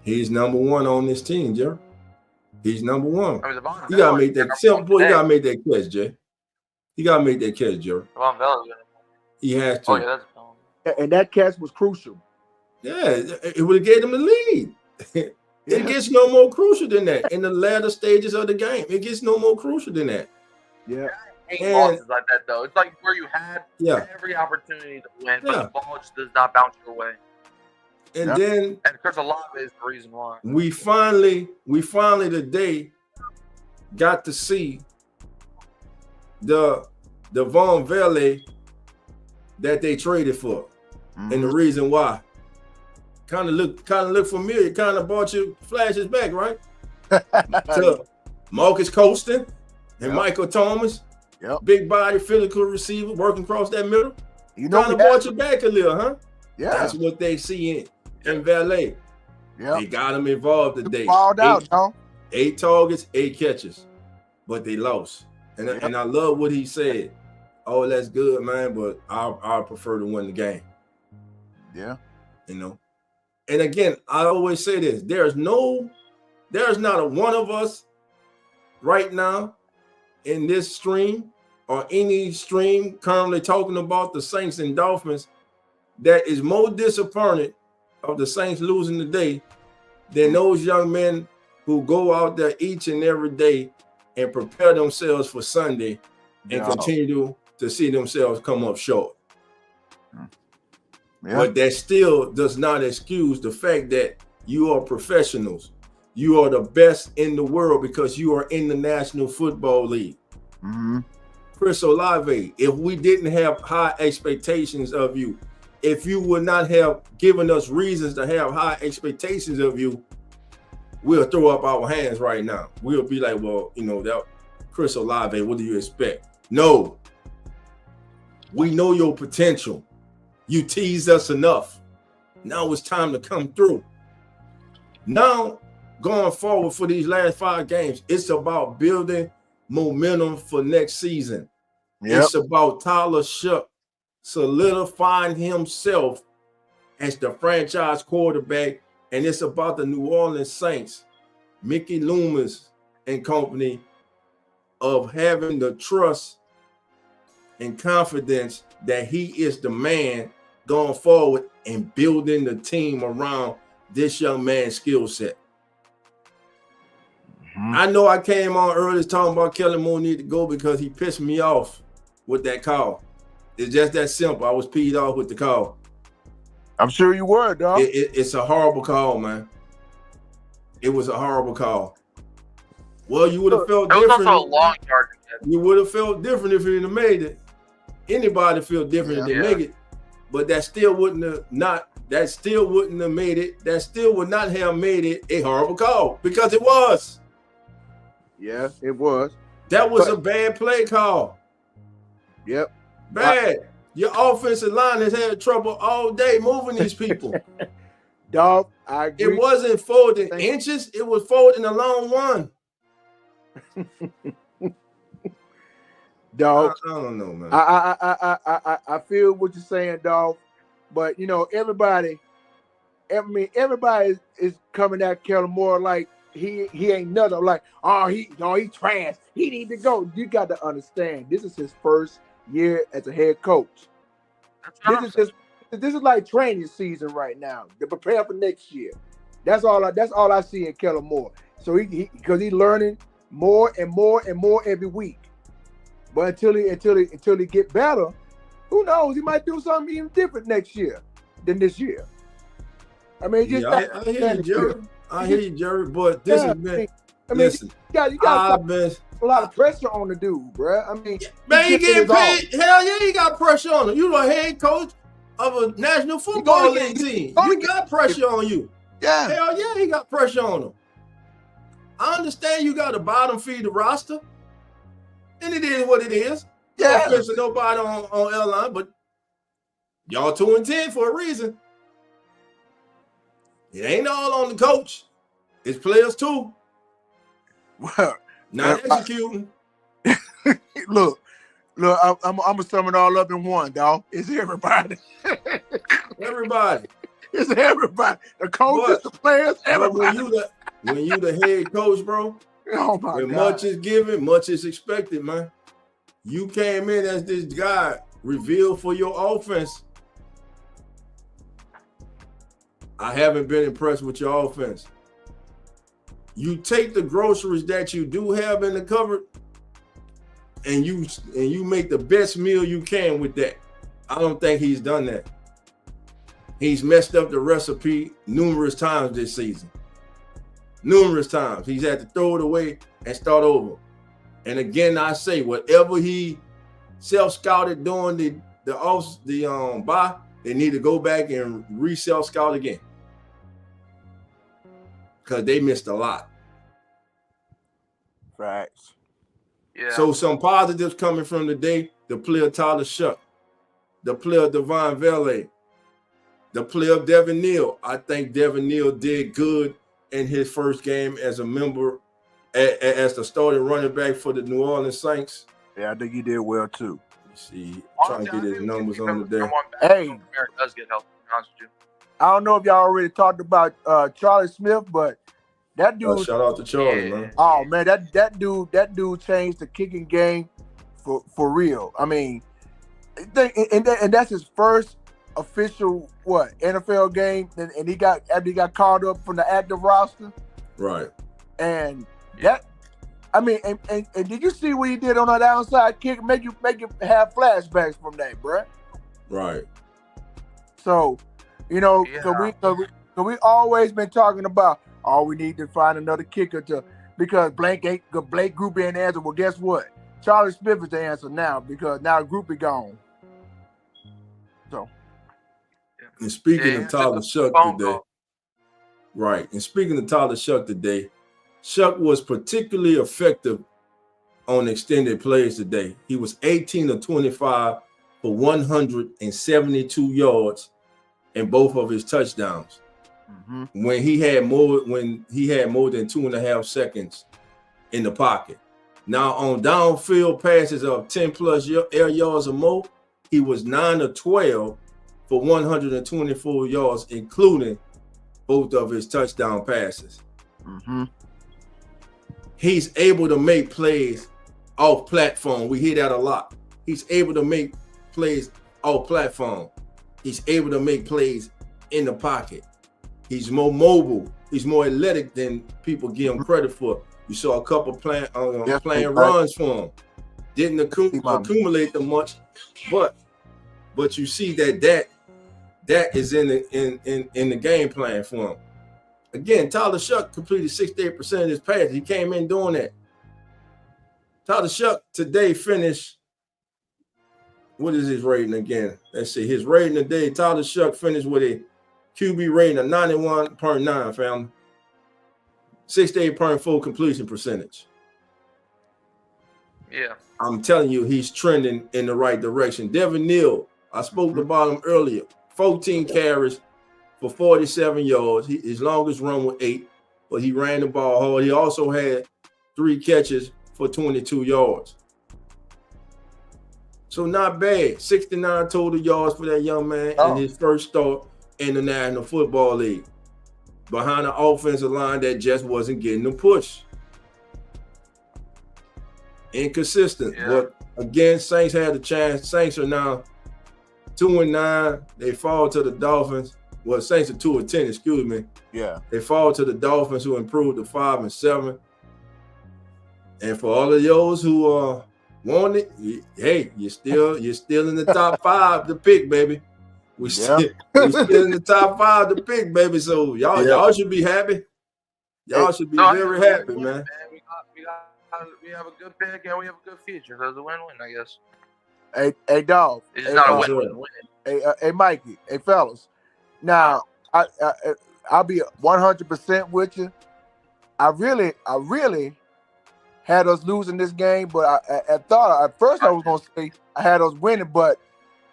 He's number one on this team, Jerry. He's number one. You gotta make that simple. Boy, you gotta make that catch, Jay. You gotta make that catch, Jerry. He has to. And that catch was crucial. Yeah, it would have gave them the lead. It gets no more crucial than that in the latter stages of the game. It gets no more crucial than that. Yeah. Losses like that though. It's like where you had every opportunity to win, but the ball just does not bounce your way. And then Chris Olave is the reason why. We finally today got to see the Von Vele that they traded for. And the reason why. Kind of look familiar, kind of brought you flashes back, right? To Marcus Colston and Michael Thomas. Big body, physical receiver working across that middle. Kind of brought you back a little, huh? Yeah. That's what they see in Valet. They got him involved today. Balled out, no? 8 targets, 8 catches, but they lost. And I love what he said. Oh, that's good, man, but I prefer to win the game. Yeah. And again, I always say this: there's not a one of us right now in this stream or any stream currently talking about the Saints and Dolphins that is more disappointed of the Saints losing today than those young men who go out there each and every day and prepare themselves for Sunday and continue to see themselves come up short. But that still does not excuse the fact that you are professionals. You are the best in the world because you are in the National Football League. Chris Olave, if we didn't have high expectations of you, if you would not have given us reasons to have high expectations of you, we'll throw up our hands right now. We'll be like, well, that Chris Olave, what do you expect? No. We know your potential. You teased us enough. Now it's time to come through. Now, going forward for these last 5 games, it's about building momentum for next season. It's about Tyler Shuck solidifying himself as the franchise quarterback, and it's about the New Orleans Saints, Mickey Loomis and company of having the trust and confidence that he is the man going forward and building the team around this young man's skill set. I know I came on earlier talking about Kellen Moore need to go because he pissed me off with that call. It's just that simple. I was peed off with the call. I'm sure you were, dog. It's a horrible call, man. It was a horrible call. Well, you would have felt different. It was also a long yard. You would have felt different if you'd have made it. Anybody feel different if they make it, but that still wouldn't have made it. That still would not have made it a horrible call because it was. Yeah, it was. That was a bad play call. Yep. Bad. Your offensive line has had trouble all day moving these people. Dog, I agree. It wasn't forward in inches. It was forward in a long one. Dog, I don't know, man. I feel what you're saying, dog. But you know, everybody is coming at Kellen Moore like he ain't nothing. Like, he trash. He need to go. You got to understand, this is his first year as a head coach. This is like training season right now to prepare for next year. That's all I see in Kellen Moore. So because he's learning more and more and more every week. But until he get better, who knows? He might do something even different next year than this year. I mean, I hear you, Jerry. I hear you, Jerry. But this has been. Listen, you got a lot of pressure on the dude, bro. I mean, man, he getting paid. Hell yeah, he got pressure on him. You a head coach of a National Football League team. You got pressure on you. Yeah. Hell yeah, he got pressure on him. I understand you got to bottom feed the roster. And it is what it is. Yeah. No offense to nobody on L-line, but y'all 2-10 for a reason. It ain't all on the coach. It's players too. Well, not executing. Look, I'm gonna sum it all up in one, dog. It's everybody. Everybody. It's everybody. The coaches, the players, everybody. When you the head coach, bro. Oh my when God. Much is given, much is expected, man. You came in as this guy revealed for your offense. I haven't been impressed with your offense. You take the groceries that you do have in the cupboard and you make the best meal you can with that. I don't think he's done that. He's messed up the recipe numerous times this season. Numerous times. He's had to throw it away and start over. And again, I say, whatever he self-scouted during the bye, they need to go back and re-self-scout again. Because they missed a lot. Facts. Yeah. So some positives coming from the day, the player Tyler Shuck, the player Devon Valet, the player Devin Neal. I think Devin Neal did good in his first game as a member, as the starting running back for the New Orleans Saints. Yeah, I think he did well too. Let's see, trying to get his numbers on the day. Hey, does get help. Honest with you. I don't know if y'all already talked about Charlie Smith, but that dude. Shout out to Charlie, man. Oh man, that dude changed the kicking game for real. I mean, and that's his first official NFL game, and he got called up from the active roster. Right. And that, I mean, and did you see what he did on that outside kick? Make you have flashbacks from that, bro. Right. So, you know, so we always been talking about, we need to find another kicker because Blake Group ain't answer. Well, guess what? Charlie Smith is the answer now because now Group is gone. So. And speaking of Tyler Shuck today, right? And speaking of Tyler Shuck today, Shuck was particularly effective on extended plays today. He was 18 of 25 for 172 yards in both of his touchdowns. Mm-hmm. When he had more than 2.5 seconds in the pocket. Now on downfield passes of 10 plus air yards or more, he was 9 of 12 for 124 yards, including both of his touchdown passes. Mm-hmm. he's able to make plays off platform. We hear that a lot. He's able to make plays off platform. He's able to make plays in the pocket. He's more mobile. He's more athletic than people give him credit for. You saw a couple playing runs for him. Didn't accumulate them much, but you see that is in the game plan for him. Again, Tyler Shuck completed 68% of his passes. He came in doing that. Tyler Shuck today finished. What is his rating again? Let's see. His rating today, Tyler Shuck finished with a QB rating of 91.9, family. 68.4 completion percentage. Yeah. I'm telling you, he's trending in the right direction. Devin Neal, I spoke about him earlier. 14 carries for 47 yards. His longest run was 8, but he ran the ball hard. He also had 3 catches for 22 yards. So not bad. 69 total yards for that young man in his first start in the National Football League. Behind an offensive line that just wasn't getting the push. Inconsistent. Yeah. But again, Saints had the chance. Saints are now 2-9. They fall to the Dolphins. Well, Saints are 2-10, excuse me. Yeah. They fall to the Dolphins, who improved to 5-7. And for all of those who want it, hey, you're still in the top 5 to pick, baby. We still in the top 5 to pick, baby. So y'all should be happy. Y'all should be very happy, man. We have a good pick and we have a good future. So it's a win-win, I guess. Hey, dog. It's not a win-win. Hey, Mikey. Hey, fellas. Now, I'll be 100% with you. I really had us losing this game, but I thought at first I was gonna say I had us winning, but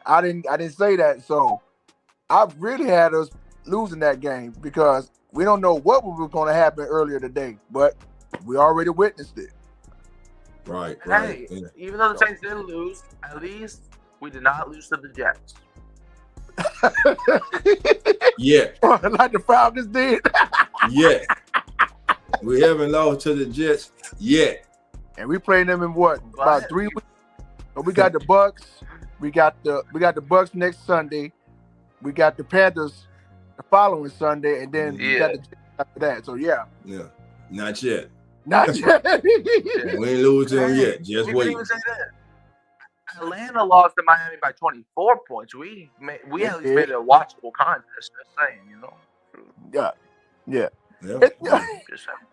I didn't say that. So I really had us losing that game because we don't know what was going to happen earlier today, but we already witnessed it. Right. Hey, even though the Saints did lose, at least we did not lose to the Jets. Yeah. Like the Falcons did. Yeah. We haven't lost to the Jets yet. And we playing them in what? About 3 weeks. So we got the Bucks. We got the Bucks next Sunday. We got the Panthers the following Sunday, and then we got the Jets after that. So yeah. Yeah. Not yet. Not yet. We ain't lose them yet. Just wait. Atlanta lost to Miami by 24 points. We at least made it a watchable contest. Just saying, you know. Yeah.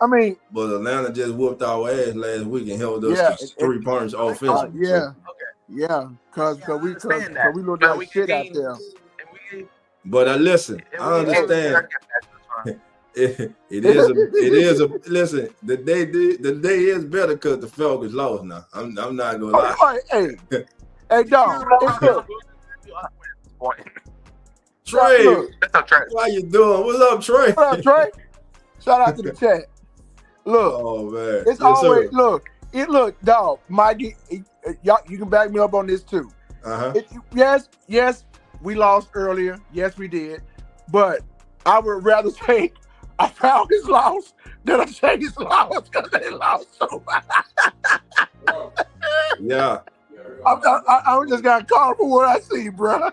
I mean, but Atlanta just whooped our ass last week and held us to 3 points offensively. Because we looked like shit out there. But listen, I understand. It is a listen. The day is better because the Falcons lost. Now I'm not gonna lie. Hey, dog. Trey, how you doing? What's up, Trey? What up, Trey? Shout out to the chat. Look, oh man, it's always look, dog. Mikey, y'all, you can back me up on this too. Yes, we lost earlier. Yes, we did. But I would rather take a Falcons loss than a Saints loss because they lost so much. Yeah. I just got caught for what I see, bro.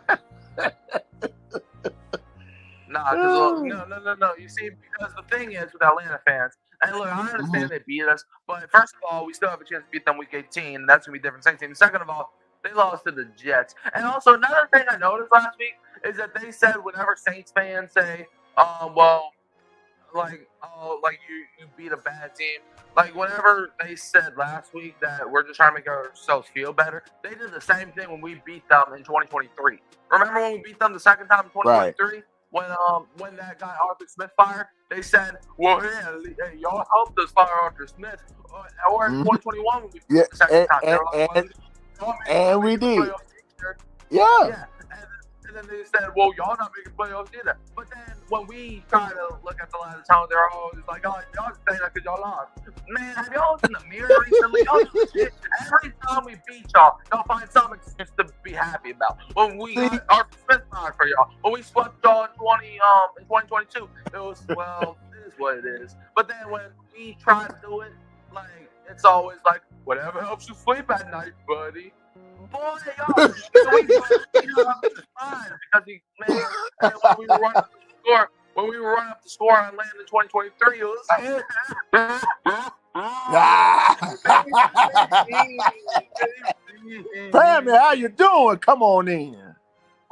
No. You see, because the thing is with Atlanta fans, and look, I understand they beat us, but first of all, we still have a chance to beat them week 18, and that's going to be different. Same team. Second of all, they lost to the Jets. And also, another thing I noticed last week is that they said whenever Saints fans say, you beat a bad team, like whenever they said last week that we're just trying to make ourselves feel better, they did the same thing when we beat them in 2023. Remember when we beat them the second time in 2023? Right. When that guy Arthur Smith fired, they said, "Well, hey, y'all helped us fire Arthur Smith." Or in 2021, when we beat them the second time, and we did. Yeah. And then they said, "Well, y'all not making playoffs either." But then when we try to look at the line of town, they're always like, "Oh, y'all just saying that because y'all lost." Man, have y'all looked in the mirror recently? Every time we beat y'all find something just to be happy about. When we got Arthur Smith fired for y'all, when we swept y'all in 2022, it was it is what it is. But then when we try to do it, like it's always like whatever helps you sleep at night, buddy. Boy, yo, we got his mind because he man, and when we were running up the score on land in 2023, it was Family, how you doing? Come on in.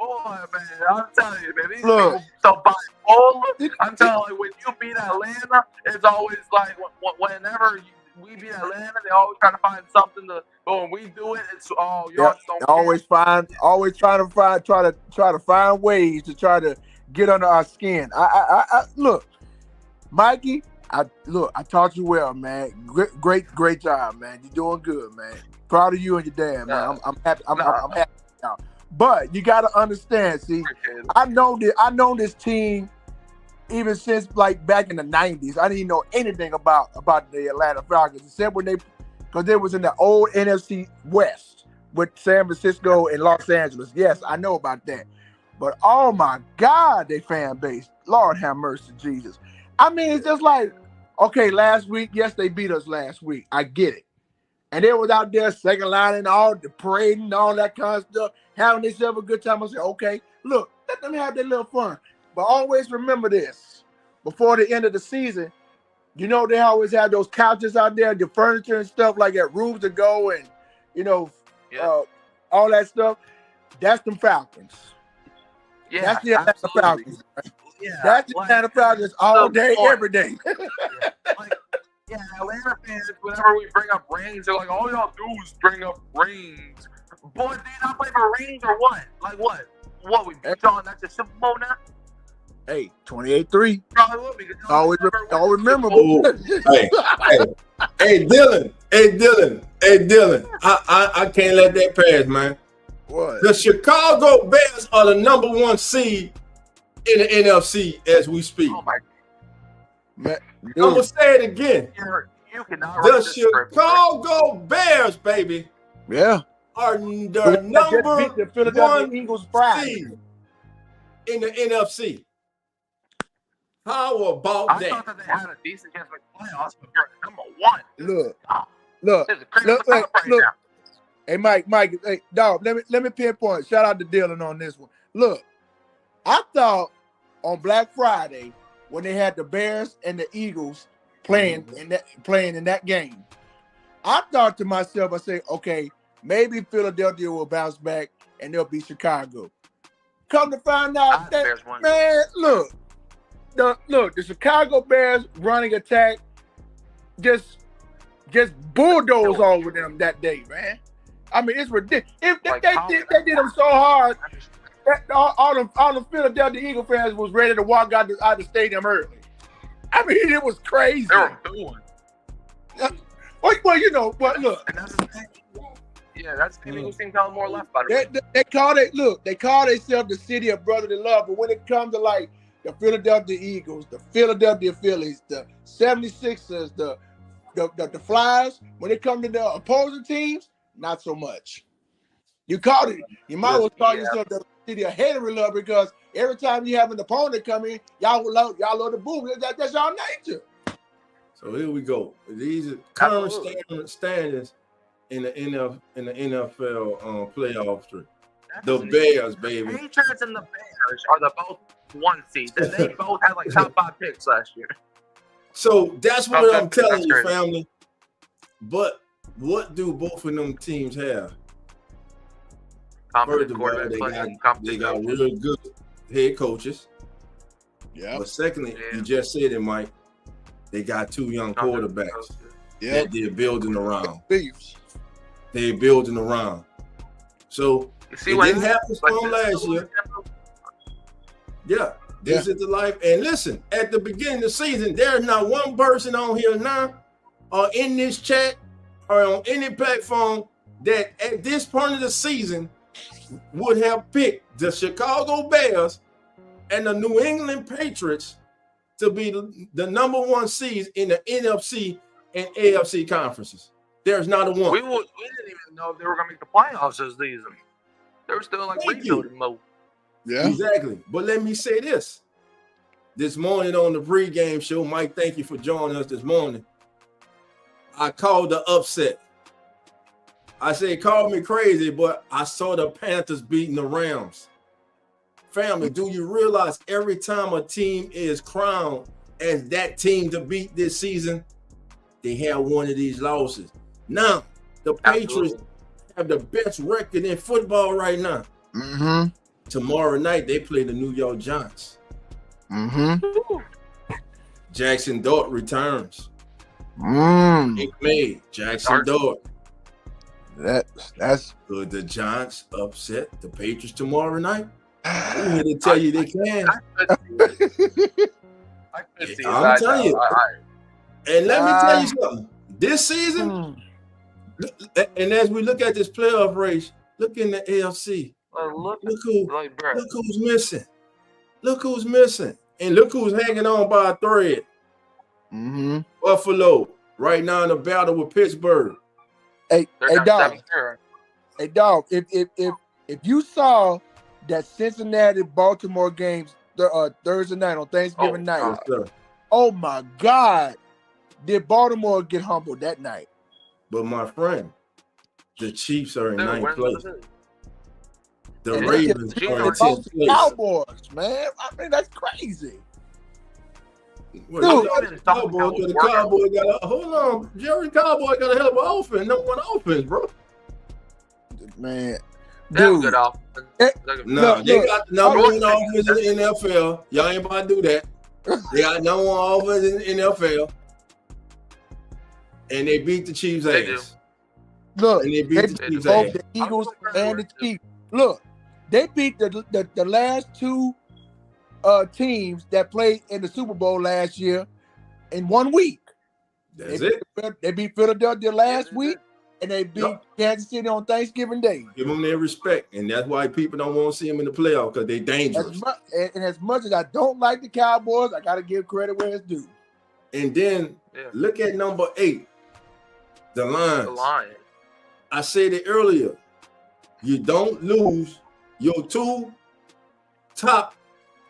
boy, man, I'm telling you, man, these Look. people so bipolar. I'm telling you, when you beat Atlanta, it's always like whenever we beat Atlanta, they always trying to find something to. But when we do it, it's y'all just don't always trying to find ways to try to get under our skin. I look, Mikey. I taught you well, man. Great job, man. You're doing good, man. Proud of you and your dad, man. I'm happy. I'm happy now. But you got to understand. See, I know this team even since like back in the 90s. I didn't know anything about the Atlanta Falcons except because they was in the old NFC West with San Francisco and Los Angeles. Yes, I know about that. But oh my God, they fan base. Lord have mercy, Jesus. I mean, it's just like, okay, last week, yes, they beat us last week. I get it. And they was out there second lining, all the parading, all that kind of stuff, having themselves a good time. I said, okay, look, let them have their little fun. But always remember this, before the end of the season, you know they always have those couches out there, the furniture and stuff like that, rooms to go and, all that stuff. That's them Falcons. Yeah, that's the Atlanta absolutely. Falcons. Right? Yeah, that's the Atlanta Falcons all day, every day. Yeah, Atlanta fans, whenever we bring up rings, they're like, all y'all do is bring up rings. Boy, do you not play for rings or what? Like what? What, we beat y'all in that Super Bowl now? Hey, 28-3. Probably will be. Always memorable. Hey, Dylan. I can't let that pass, man. What? The Chicago Bears are the number 1 seed in the NFC as we speak. Oh my man, I'm gonna say it again. You cannot the Chicago Bears, baby. Yeah. Are the number the Philadelphia 1 Eagles pride seed in the NFC. How about I that? thought that they had a decent chance to make playoffs, but you're number 1. Look. Hey, Mike, hey, dog, let me pinpoint. Shout out to Dylan on this one. Look, I thought on Black Friday when they had the Bears and the Eagles playing in that game, I thought to myself, I said, okay, maybe Philadelphia will bounce back and they'll beat Chicago. Come to find out that, man, look, the Chicago Bears running attack just bulldoze over them that day, man. I mean, it's ridiculous. If they did them so hard, all the Philadelphia Eagle fans was ready to walk out the stadium early. I mean, it was crazy. They were doing. Well, but look. Yeah, that's the Eagles team calling more left, by the way. They call themselves the city of brotherly love, but when it comes to like the Philadelphia Eagles, the Philadelphia Phillies, the 76ers, the Flyers, when it comes to the opposing teams, not so much. You called it. You might as well call yourself the city of hatery love because every time you have an opponent come in, y'all love the boo. That's y'all nature. So here we go. These are current standings in the NFL playoff. The Bears, baby. Patriots and the Bears are the both 1 seed, and they both had like top 5 picks last year. So that's what I'm telling you, family. But what do both of them teams have? First of all, they got really good head coaches. Yeah. But secondly, you just said it, Mike. They got 2 young quarterbacks that they're building around. They're building around. So it didn't happen for them last year. Yeah. This is the life. And listen, at the beginning of the season, there's not one person on here now or in this chat or on any platform that at this point of the season would have picked the Chicago Bears and the New England Patriots to be the number 1 seeds in the NFC and AFC conferences. There's not a one. We didn't even know if they were going to make the playoffs this season. They were still like rebuilding mode. Yeah, exactly. But let me say this. This morning on the pregame show, Mike, thank you for joining us this morning. I called the upset. I said, call me crazy, but I saw the Panthers beating the Rams. Family, do you realize every time a team is crowned as that team to beat this season, they have one of these losses? Now, the Patriots have the best record in football right now. Mm-hmm. Tomorrow night, they play the New York Giants. Mm-hmm. Jackson Dart returns. Mm. May Jackson Dart. That's Could the Giants upset the Patriots tomorrow night? I'm here to tell you they can. I'm telling you. And let me tell you something. This season, and as we look at this playoff race, look in the AFC. Look who's missing. Look who's missing. And look who's hanging on by a thread. Mm-hmm. Buffalo, right now in the battle with Pittsburgh. Hey, dog. Hey, dog. If you saw that Cincinnati Baltimore games Thursday night on Thanksgiving night, oh my God, did Baltimore get humbled that night? But my friend, the Chiefs are in ninth place. The And Ravens they are in lost 10th to place. Cowboys, man. I mean, that's crazy. Well, the Cowboy got a hold on. Jerry Cowboy got a hell of an offense. Number one offense, bro. Man, dude. Good No, they got the number one offense in the NFL. Y'all ain't about to do that. They got number one offense in the NFL. And they beat the Chiefs' ass. Look, and they beat the Chiefs' both ass. the Eagles and the Chiefs. Look, they beat the last two teams that played in the Super Bowl last year in 1 week. They beat Philadelphia last week, and they beat Kansas City on Thanksgiving Day. Give them their respect, and that's why people don't want to see them in the playoff because they're dangerous. As much as I don't like the Cowboys, I got to give credit where it's due. And then look at number 8, the Lions. The Lions. I said it earlier. You don't lose your 2 top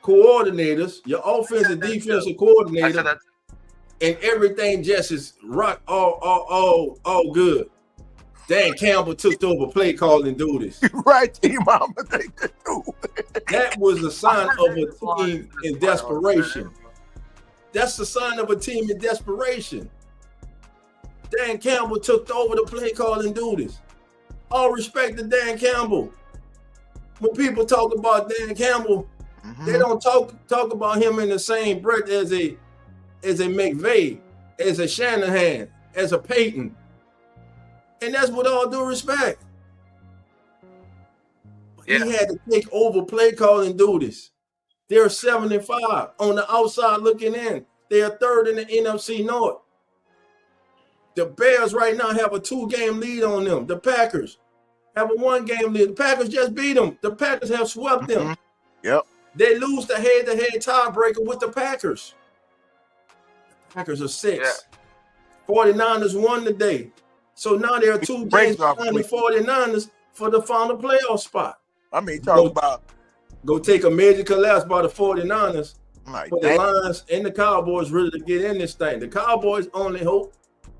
coordinators, your offensive defensive coordinator, and everything just is rock all good. Dan Campbell took over play calling duties. Right, team mama. That was a sign of a team in desperation. That's the sign of a team in desperation. Dan Campbell took over the play calling duties. All respect to Dan Campbell. When people talk about Dan Campbell, they don't talk about him in the same breath as a McVay, as a Shanahan, as a Peyton. And that's with all due respect. He had to take over play calling duties. They're 7-5 on the outside looking in. They are 3rd in the NFC North. The Bears right now have a 2-game lead on them. The Packers have a 1-game lead. The Packers just beat them. The Packers have swept them. Yep. They lose the head-to-head tiebreaker with the Packers. The Packers are 6. 49ers won today. So now there are 2 games behind the 49ers for the final playoff spot. I mean, talk about go take a major collapse by the 49ers for the dang. Lions and the Cowboys really to get in this thing. The Cowboys' only hope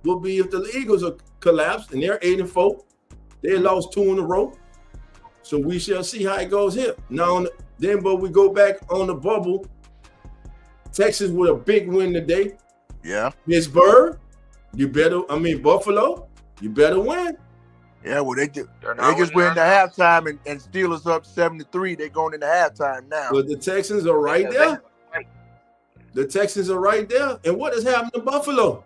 will be if the Eagles are collapsed and they're 8-4. They lost 2 in a row. So we shall see how it goes here. Now, but we go back on the bubble. Texas with a big win today. Yeah. Pittsburgh, Buffalo, you better win. Yeah, well, they just went into halftime and Steelers up 7-3. They're going into halftime now. But the Texans are right there. The Texans are right there. And what has happened to Buffalo?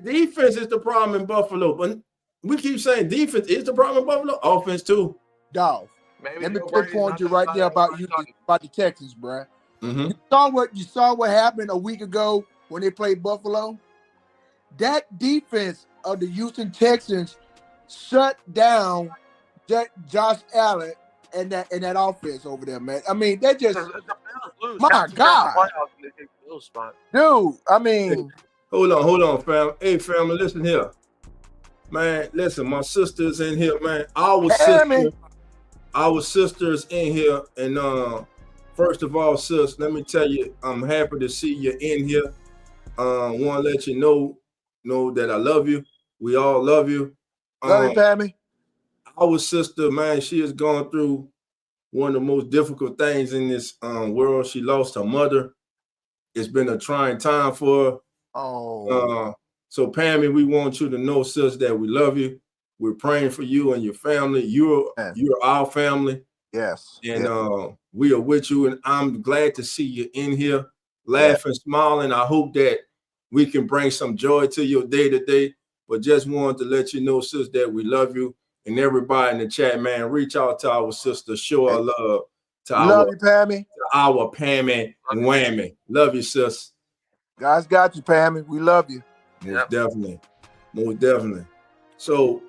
Defense is the problem in Buffalo. But we keep saying defense is the problem in Buffalo. Offense too. Dog. Let me pinpoint you right there about the Texans, bro. Mm-hmm. You saw what happened a week ago when they played Buffalo. That defense of the Houston Texans shut down Josh Allen and that offense over there, man. I mean, they just my God, dude. I mean, hold on, fam. Hey, family, listen here, man. Listen, my sister's in here, man. Our sisters in here, and first of all, sis, let me tell you, I'm happy to see you in here. Want to let you know know that I love you. We all love you. Love you, Pammy. Our sister, man, she has gone through one of the most difficult things in this world. She lost her mother. It's been a trying time for her. Oh. So Pammy, we want you to know, sis, that we love you. We're praying for you and your family. You're our family. Yes. And we are with you. And I'm glad to see you in here, laughing, smiling. I hope that we can bring some joy to your day to day. But just wanted to let you know, sis, that we love you. And everybody in the chat, man, reach out to our sister, show our love to love you, Pammy. To our Pammy Whammy. Love you, sis. Guys got you, Pammy. We love you. Most definitely. Most definitely. So,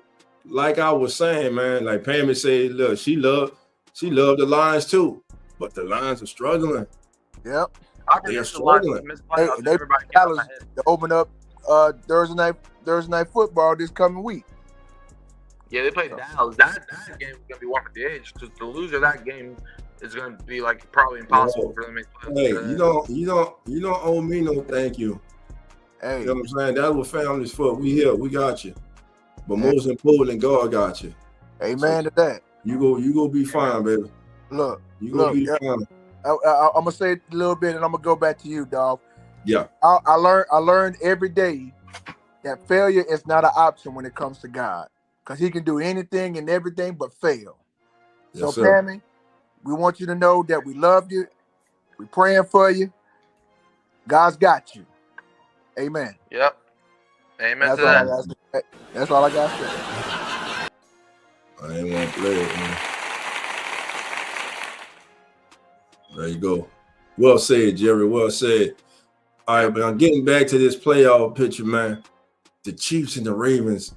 like I was saying, man, like Pammy said, look, she loved the Lions too, but the Lions are struggling. Yep. They're struggling. Hey, they Dallas to open up Thursday night football this coming week. Yeah, they play Dallas. That game is gonna be one for the age. Because the loser of that game is gonna be like probably impossible for them to make playoffs. Hey, you don't owe me no thank you. Hey, you know what I'm saying? That's what family's for. We here, we got you. But most important, God got you. Amen to that. You go be fine, baby. Look, you go be fine. I'm gonna say it a little bit, and I'm gonna go back to you, dog. Yeah. I learned every day that failure is not an option when it comes to God, because He can do anything and everything but fail. Yes, so, sir. Pammy, we want you to know that we love you. We're praying for you. God's got you. Amen. Yep. Amen That's to all that. I got to say. That's all I got to say. I ain't want to play it, man. There you go. Well said, Jerry. Well said. All right, but I'm getting back to this playoff picture, man. The Chiefs and the Ravens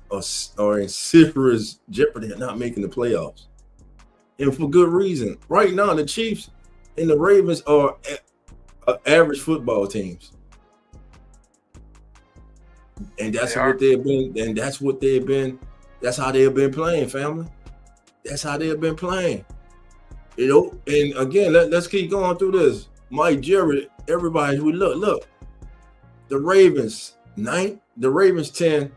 are in serious jeopardy of not making the playoffs. And for good reason. Right now, the Chiefs and the Ravens are average football teams. And that's what they've been, and that's how they've been playing, family. That's how they've been playing. You know, and again, let's keep going through this. Mike, Jerry, everybody, we look. The Ravens 9th, the Ravens 10,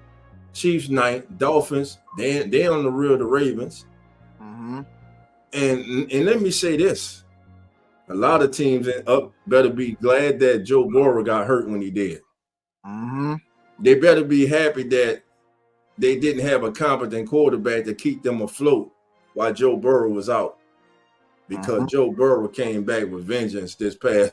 Chiefs 9th, Dolphins, they on the real, the Ravens. Mm-hmm. And let me say this. A lot of teams better be glad that Joe Burrow got hurt when he did. Mm-hmm. They better be happy that they didn't have a competent quarterback to keep them afloat while Joe Burrow was out. Because Joe Burrow came back with vengeance this past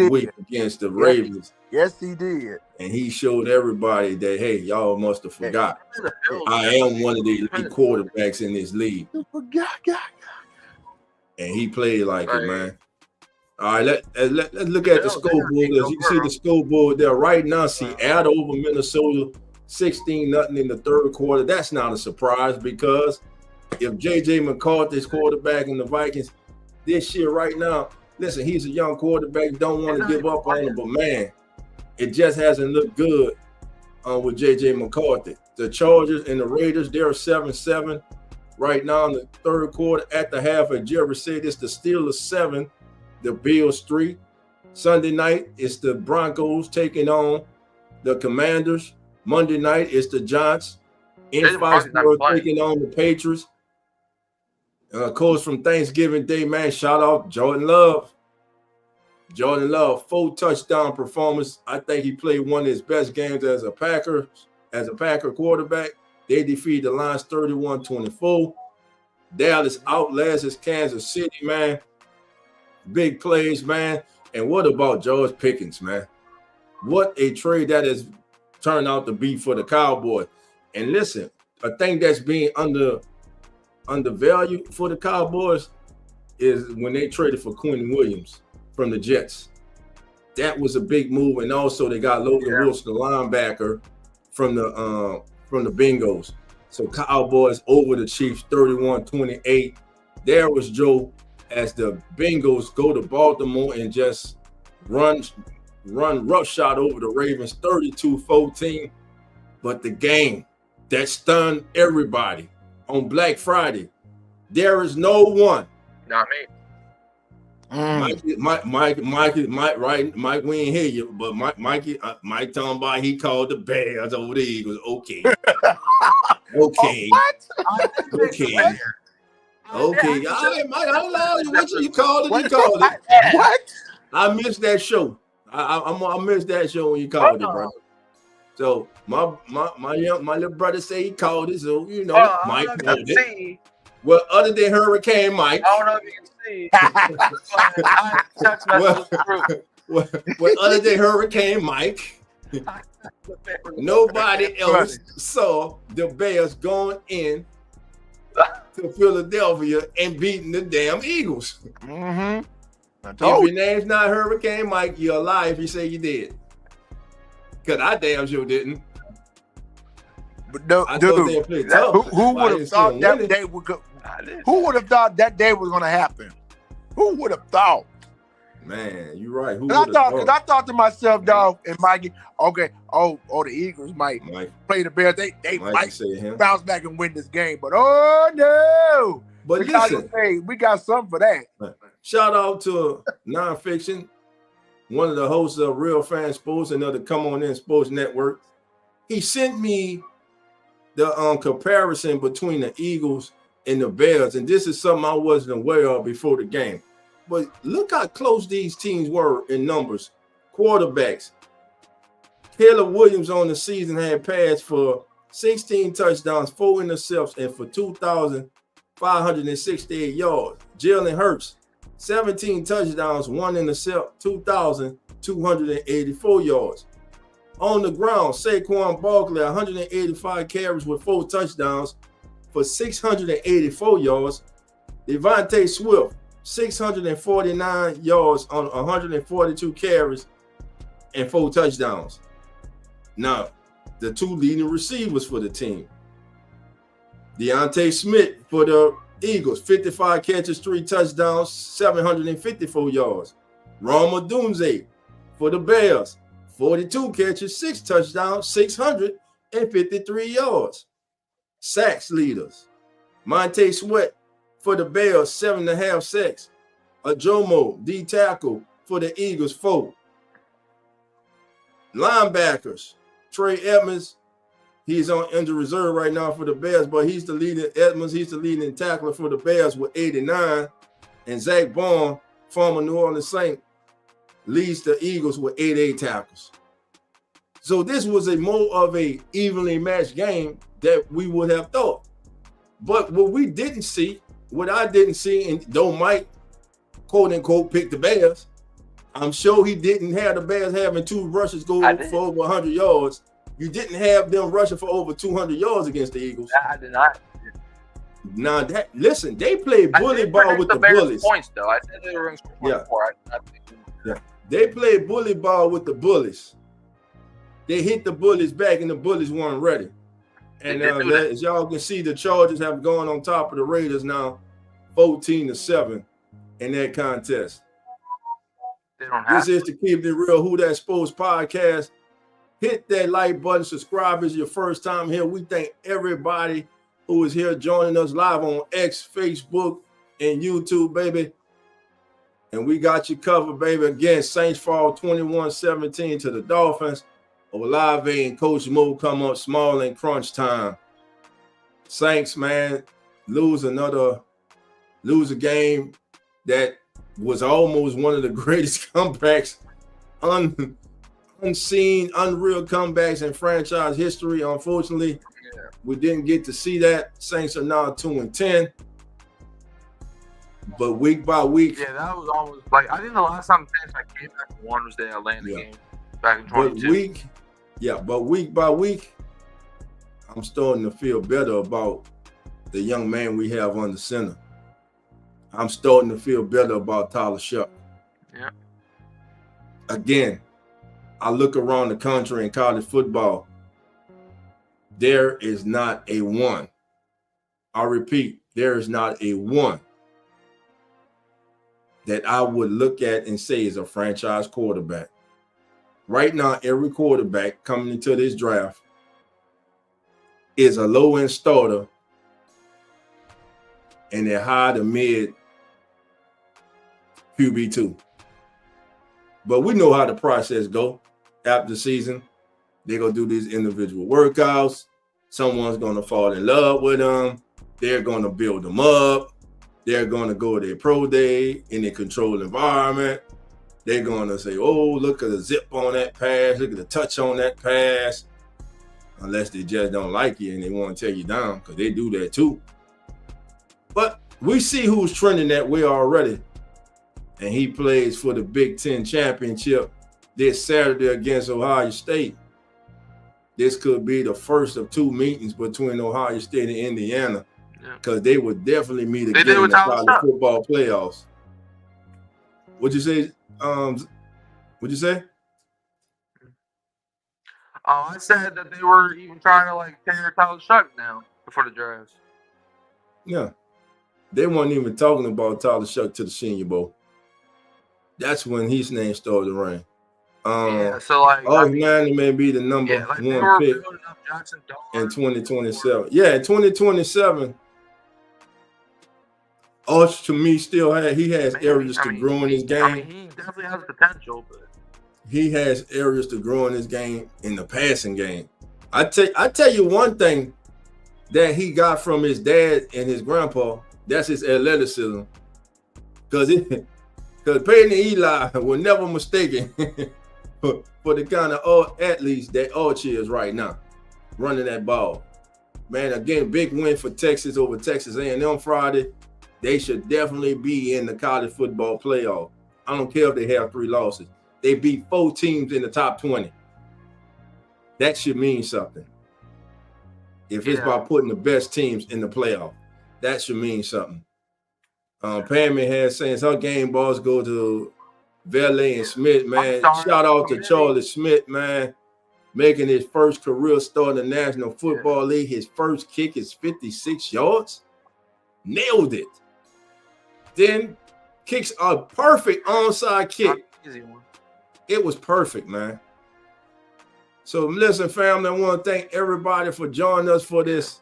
week against the Ravens. Yes, he did. And he showed everybody that, hey, y'all must have forgot. I am one of the elite quarterbacks in this league. And he played like it, man. All right, let's look at the scoreboard. As you can see the scoreboard there right now, Seattle over Minnesota, 16-0 in the third quarter. That's not a surprise because if J.J. McCarthy's quarterback in the Vikings this year right now, listen, he's a young quarterback. Don't want to give up on him, but man, it just hasn't looked good with J.J. McCarthy. The Chargers and the Raiders, they're 7-7 right now in the third quarter. At the half, as Jerry said, it's the Steelers 7, the Bills 3. Sunday night, it's the Broncos taking on the Commanders. Monday night, it's the Giants in Foxborough taking on the Patriots. Of course, from Thanksgiving Day, man, shout out Jordan Love. Jordan Love, 4 touchdown performance. I think he played one of his best games as a Packer quarterback. They defeated the Lions 31-24. Dallas outlasted Kansas City, man. Big plays, man. And what about George Pickens, man? What a trade that has turned out to be for the Cowboys. And listen, a thing that's being undervalued for the Cowboys is when they traded for Quinn Williams from the Jets. That was a big move. And also they got Logan Wilson, the linebacker from the Bengals. So Cowboys over the Chiefs 31-28. There was Joe as the Bengals go to Baltimore and just run roughshod over the Ravens 32-14. But the game that stunned everybody on Black Friday, there is no one. Not me. Mike, right? Mike, we ain't hear you, but Mike talking about he called the Bears over the Eagles. Okay, okay, What? okay, okay. All right, Mike, I allow you. What you called it? You called it. What? I missed that show. I missed that show when you called it, bro. So my little brother say he called it. So Mike called it. Well, other than Hurricane Mike. I don't know if you can see. I text messages well, other than Hurricane Mike, nobody else saw the Bears going in to Philadelphia and beating the damn Eagles. Mm-hmm. If your name's not Hurricane Mike, you're a lie if you say you did. Because I damn sure didn't. But no, dude, who would have thought that day would go? Who would have thought that day was going to happen? Who would have thought? Man, you're right. Because I thought to myself, dog, and Mikey, okay, the Eagles might play the Bears. They might bounce back and win this game. But oh no! But listen, we got something for that. Shout out to Nonfiction, one of the hosts of Real Fan Sports and of the Come On In Sports Network. He sent me the comparison between the Eagles and the Bears, and this is something I wasn't aware of before the game. But look how close these teams were in numbers. Quarterbacks. Caleb Williams on the season had passed for 16 touchdowns, 4 interceptions, and for 2,568 yards. Jalen Hurts, 17 touchdowns, 1 intercept, 2,284 yards. On the ground, Saquon Barkley, 185 carries with 4 touchdowns for 684 yards. Devontae Swift, 649 yards on 142 carries and 4 touchdowns. Now, the 2 leading receivers for the team. Deontay Smith for the Eagles, 55 catches, 3 touchdowns, 754 yards. Roma Dunze for the Bears, 42 catches, 6 touchdowns, 653 yards. Sacks leaders. Montez Sweat for the Bears, 7.5 sacks. Ajomo, D tackle for the Eagles, 4. Linebackers. Trey Edmonds, he's on injured reserve right now for the Bears, but he's the leading tackler for the Bears with 89. And Zach Bond, former New Orleans Saint, leads the Eagles with 88 tackles. So this was more of a evenly matched game that we would have thought. But what I didn't see, and though Mike, quote unquote, picked the Bears, I'm sure he didn't have the Bears having 2 rushes go for over 100 yards. You didn't have them rushing for over 200 yards against the Eagles. I did not. Now, listen, they played bully ball with the Bullies. Points, though. I said they were going to score 4. Yeah, they played bully ball with the Bullies. They hit the Bullies back, and the Bullies weren't ready. And as y'all can see, the Chargers have gone on top of the Raiders now, 14-7 in that contest. This is to Keep It Real Who That Sports podcast. Hit that like button. Subscribe if it's your first time here. We thank everybody who is here joining us live on X, Facebook, and YouTube, baby. And we got you covered, baby. Again, Saints fall 21-17 to the Dolphins. Olave and Coach Mo come up small in crunch time. Saints, man, lose a game that was almost one of the greatest comebacks, unseen, unreal comebacks in franchise history. Unfortunately, we didn't get to see that. Saints are now 2-10. But week by week. Yeah, that was almost like, I think the last time the Saints came back and won was the Atlanta game back in 22. But week by week, I'm starting to feel better about the young man we have on the center. I'm starting to feel better about Tyler Shuck. Yeah. Again, I look around the country in college football. There is not a one. I repeat, there is not a one that I would look at and say is a franchise quarterback. Right now, every quarterback coming into this draft is a low-end starter, and they're high to mid QB2. But we know how the process go after the season. They're going to do these individual workouts. Someone's going to fall in love with them. They're going to build them up. They're going to go to their pro day in a controlled environment. They're going to say, oh, look at the zip on that pass. Look at the touch on that pass. Unless they just don't like you and they want to tear you down, because they do that too. But we see who's trending that way already. And he plays for the Big Ten championship this Saturday against Ohio State. This could be the first of 2 meetings between Ohio State and Indiana, because they would definitely meet again in the college football playoffs. What'd you say? What'd you say? Oh, I said that they were even trying to like tear Tyler Shuck down before the draft. Yeah. They weren't even talking about Tyler Shuck to the Senior Bowl. That's when his name started to ring. Yeah, so like Manny may be the number one pick in 2027. Yeah, in 2027. Arch to me still has areas to grow in his game. I mean, he definitely has potential, but he has areas to grow in his game in the passing game. I tell you one thing that he got from his dad and his grandpa, that's his athleticism. Because Peyton and Eli were never mistaken for the kind of athletes that Arch is right now, running that ball. Man, again, big win for Texas over Texas A&M Friday. They should definitely be in the college football playoff. I don't care if they have 3 losses. They beat 4 teams in the top 20. That should mean something. If it's about putting the best teams in the playoff, that should mean something. Pammy has saying her game balls go to Valet and Smith, man. Shout out to Charlie Smith, man, making his first career start in the National Football League. His first kick is 56 yards. Nailed it. Then kicks a perfect onside kick. It was perfect, man. So listen, family, I want to thank everybody for joining us for this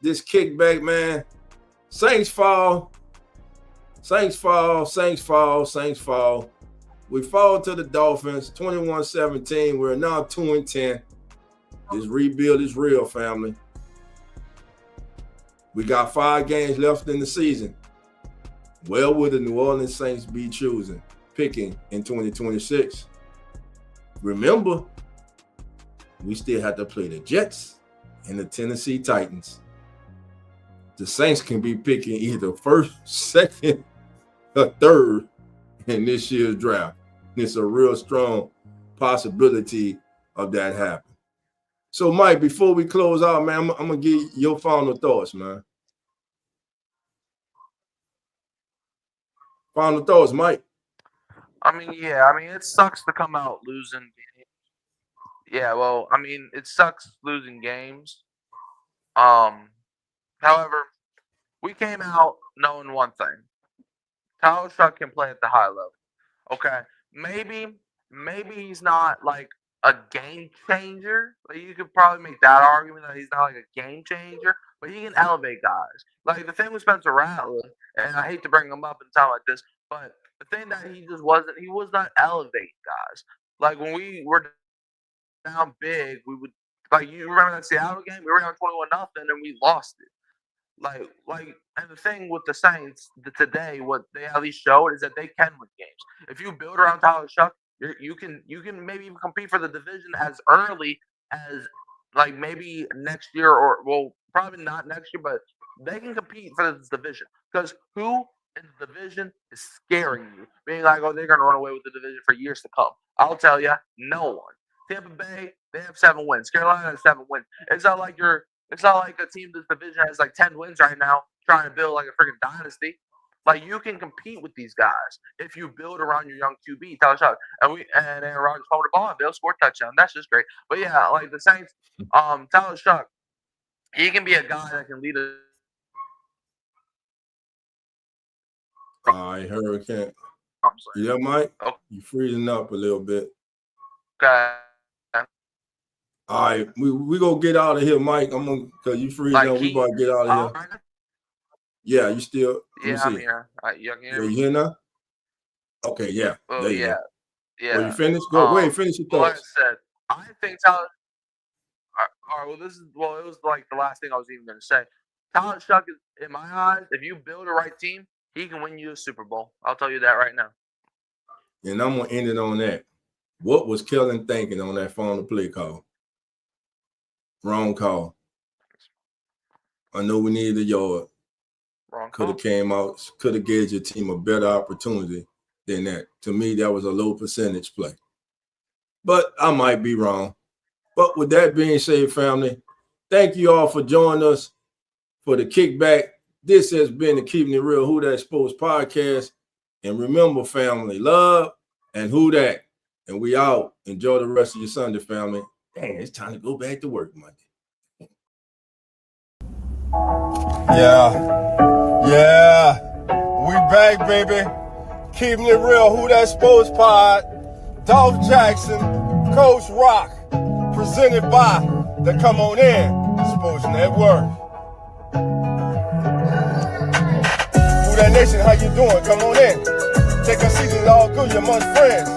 kickback, man. Saints fall. Saints fall. Saints fall. Saints fall. We fall to the Dolphins, 21-17. We're now 2-10. This rebuild is real, family. We got 5 games left in the season. Well, will the New Orleans Saints be picking in 2026? Remember, we still have to play the Jets and the Tennessee Titans. The Saints can be picking either first, second, or third in this year's draft. It's a real strong possibility of that happening. So, Mike, before we close out, man, I'm going to give your final thoughts, man. Final thoughts, Mike. I mean, it sucks to come out losing games. Yeah, well, I mean, it sucks losing games. However, we came out knowing one thing. Tyler Shuck can play at the high level. Okay. Maybe he's not like a game changer. Like, you could probably make that argument that he's not like a game changer, but he can elevate guys. Like the thing with Spencer Rattler, and I hate to bring him up in time like this, but the thing that he was not elevating guys. Like when we were down big, we would, like, you remember that Seattle game? We were down 21-0 and we lost it. Like, and the thing with the Saints today, what they at least showed is that they can win games. If you build around Tyler Shuck, you can maybe even compete for the division as early as like maybe next year, or well, probably not next year, but they can compete for this division. Because who in the division is scaring you, being like, oh, they're gonna run away with the division for years to come? I'll tell you, no one. Tampa Bay, they have 7 wins. Carolina has 7 wins. It's not like a team this division has like 10 wins right now trying to build like a freaking dynasty. Like, you can compete with these guys if you build around your young QB, Tyler Shuck. And Aaron Rodgers hold the ball and they'll score a touchdown. That's just great. But yeah, like the Saints, Tyler Shuck, he can be a guy that can lead a. All right, Hurricane. Yeah, Mike? Okay. You freezing up a little bit. Okay. All right, we gonna get out of here, Mike. Cause you freezing up. We about to get out of here. Yeah, you still? Yeah, I'm here. You can hear me? You here now? Okay, yeah. Oh There you yeah, go. yeah. Well, you finished? Go wait, finish your Like I thoughts. said, I think Tyler. All right, well, it was like the last thing I was even going to say. Tyler Shuck is, in my eyes, if you build a right team, he can win you a Super Bowl. I'll tell you that right now. And I'm gonna end it on that. What was Kellen thinking on that final play call? Wrong call. I know we needed a yard. Wrong Could call. have came out, could have gave your team a better opportunity than that. To me, that was a low percentage play. But I might be wrong. But with that being said, family, thank you all for joining us for the kickback. This has been the Keeping It Real Who That Sports podcast. And remember, family, love and who that. And we out. Enjoy the rest of your Sunday, family. Dang, it's time to go back to work Monday. Yeah, we back, baby. Keeping it real, Who That Sports Pod. Dolph Jackson, Coach Rock, presented by the Come On In Sports Network. Who That Nation, how you doing? Come on in. Take a seat, it's all good, you're amongst friends.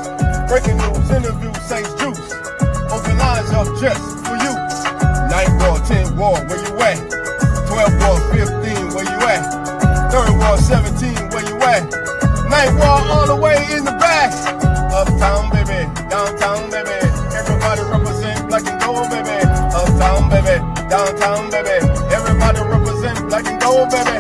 Breaking news, interviews, Saints Juice. Open lines up just for you. 9 ball, 10 ball, where you at? 12 ball, 15, where you at? 3rd ball, 17, where you at? 9th ball, all the way in the back. Uptown, baby, downtown, baby. Everybody represent black and gold, baby. Uptown, baby, downtown, baby. Everybody represent black and gold, baby.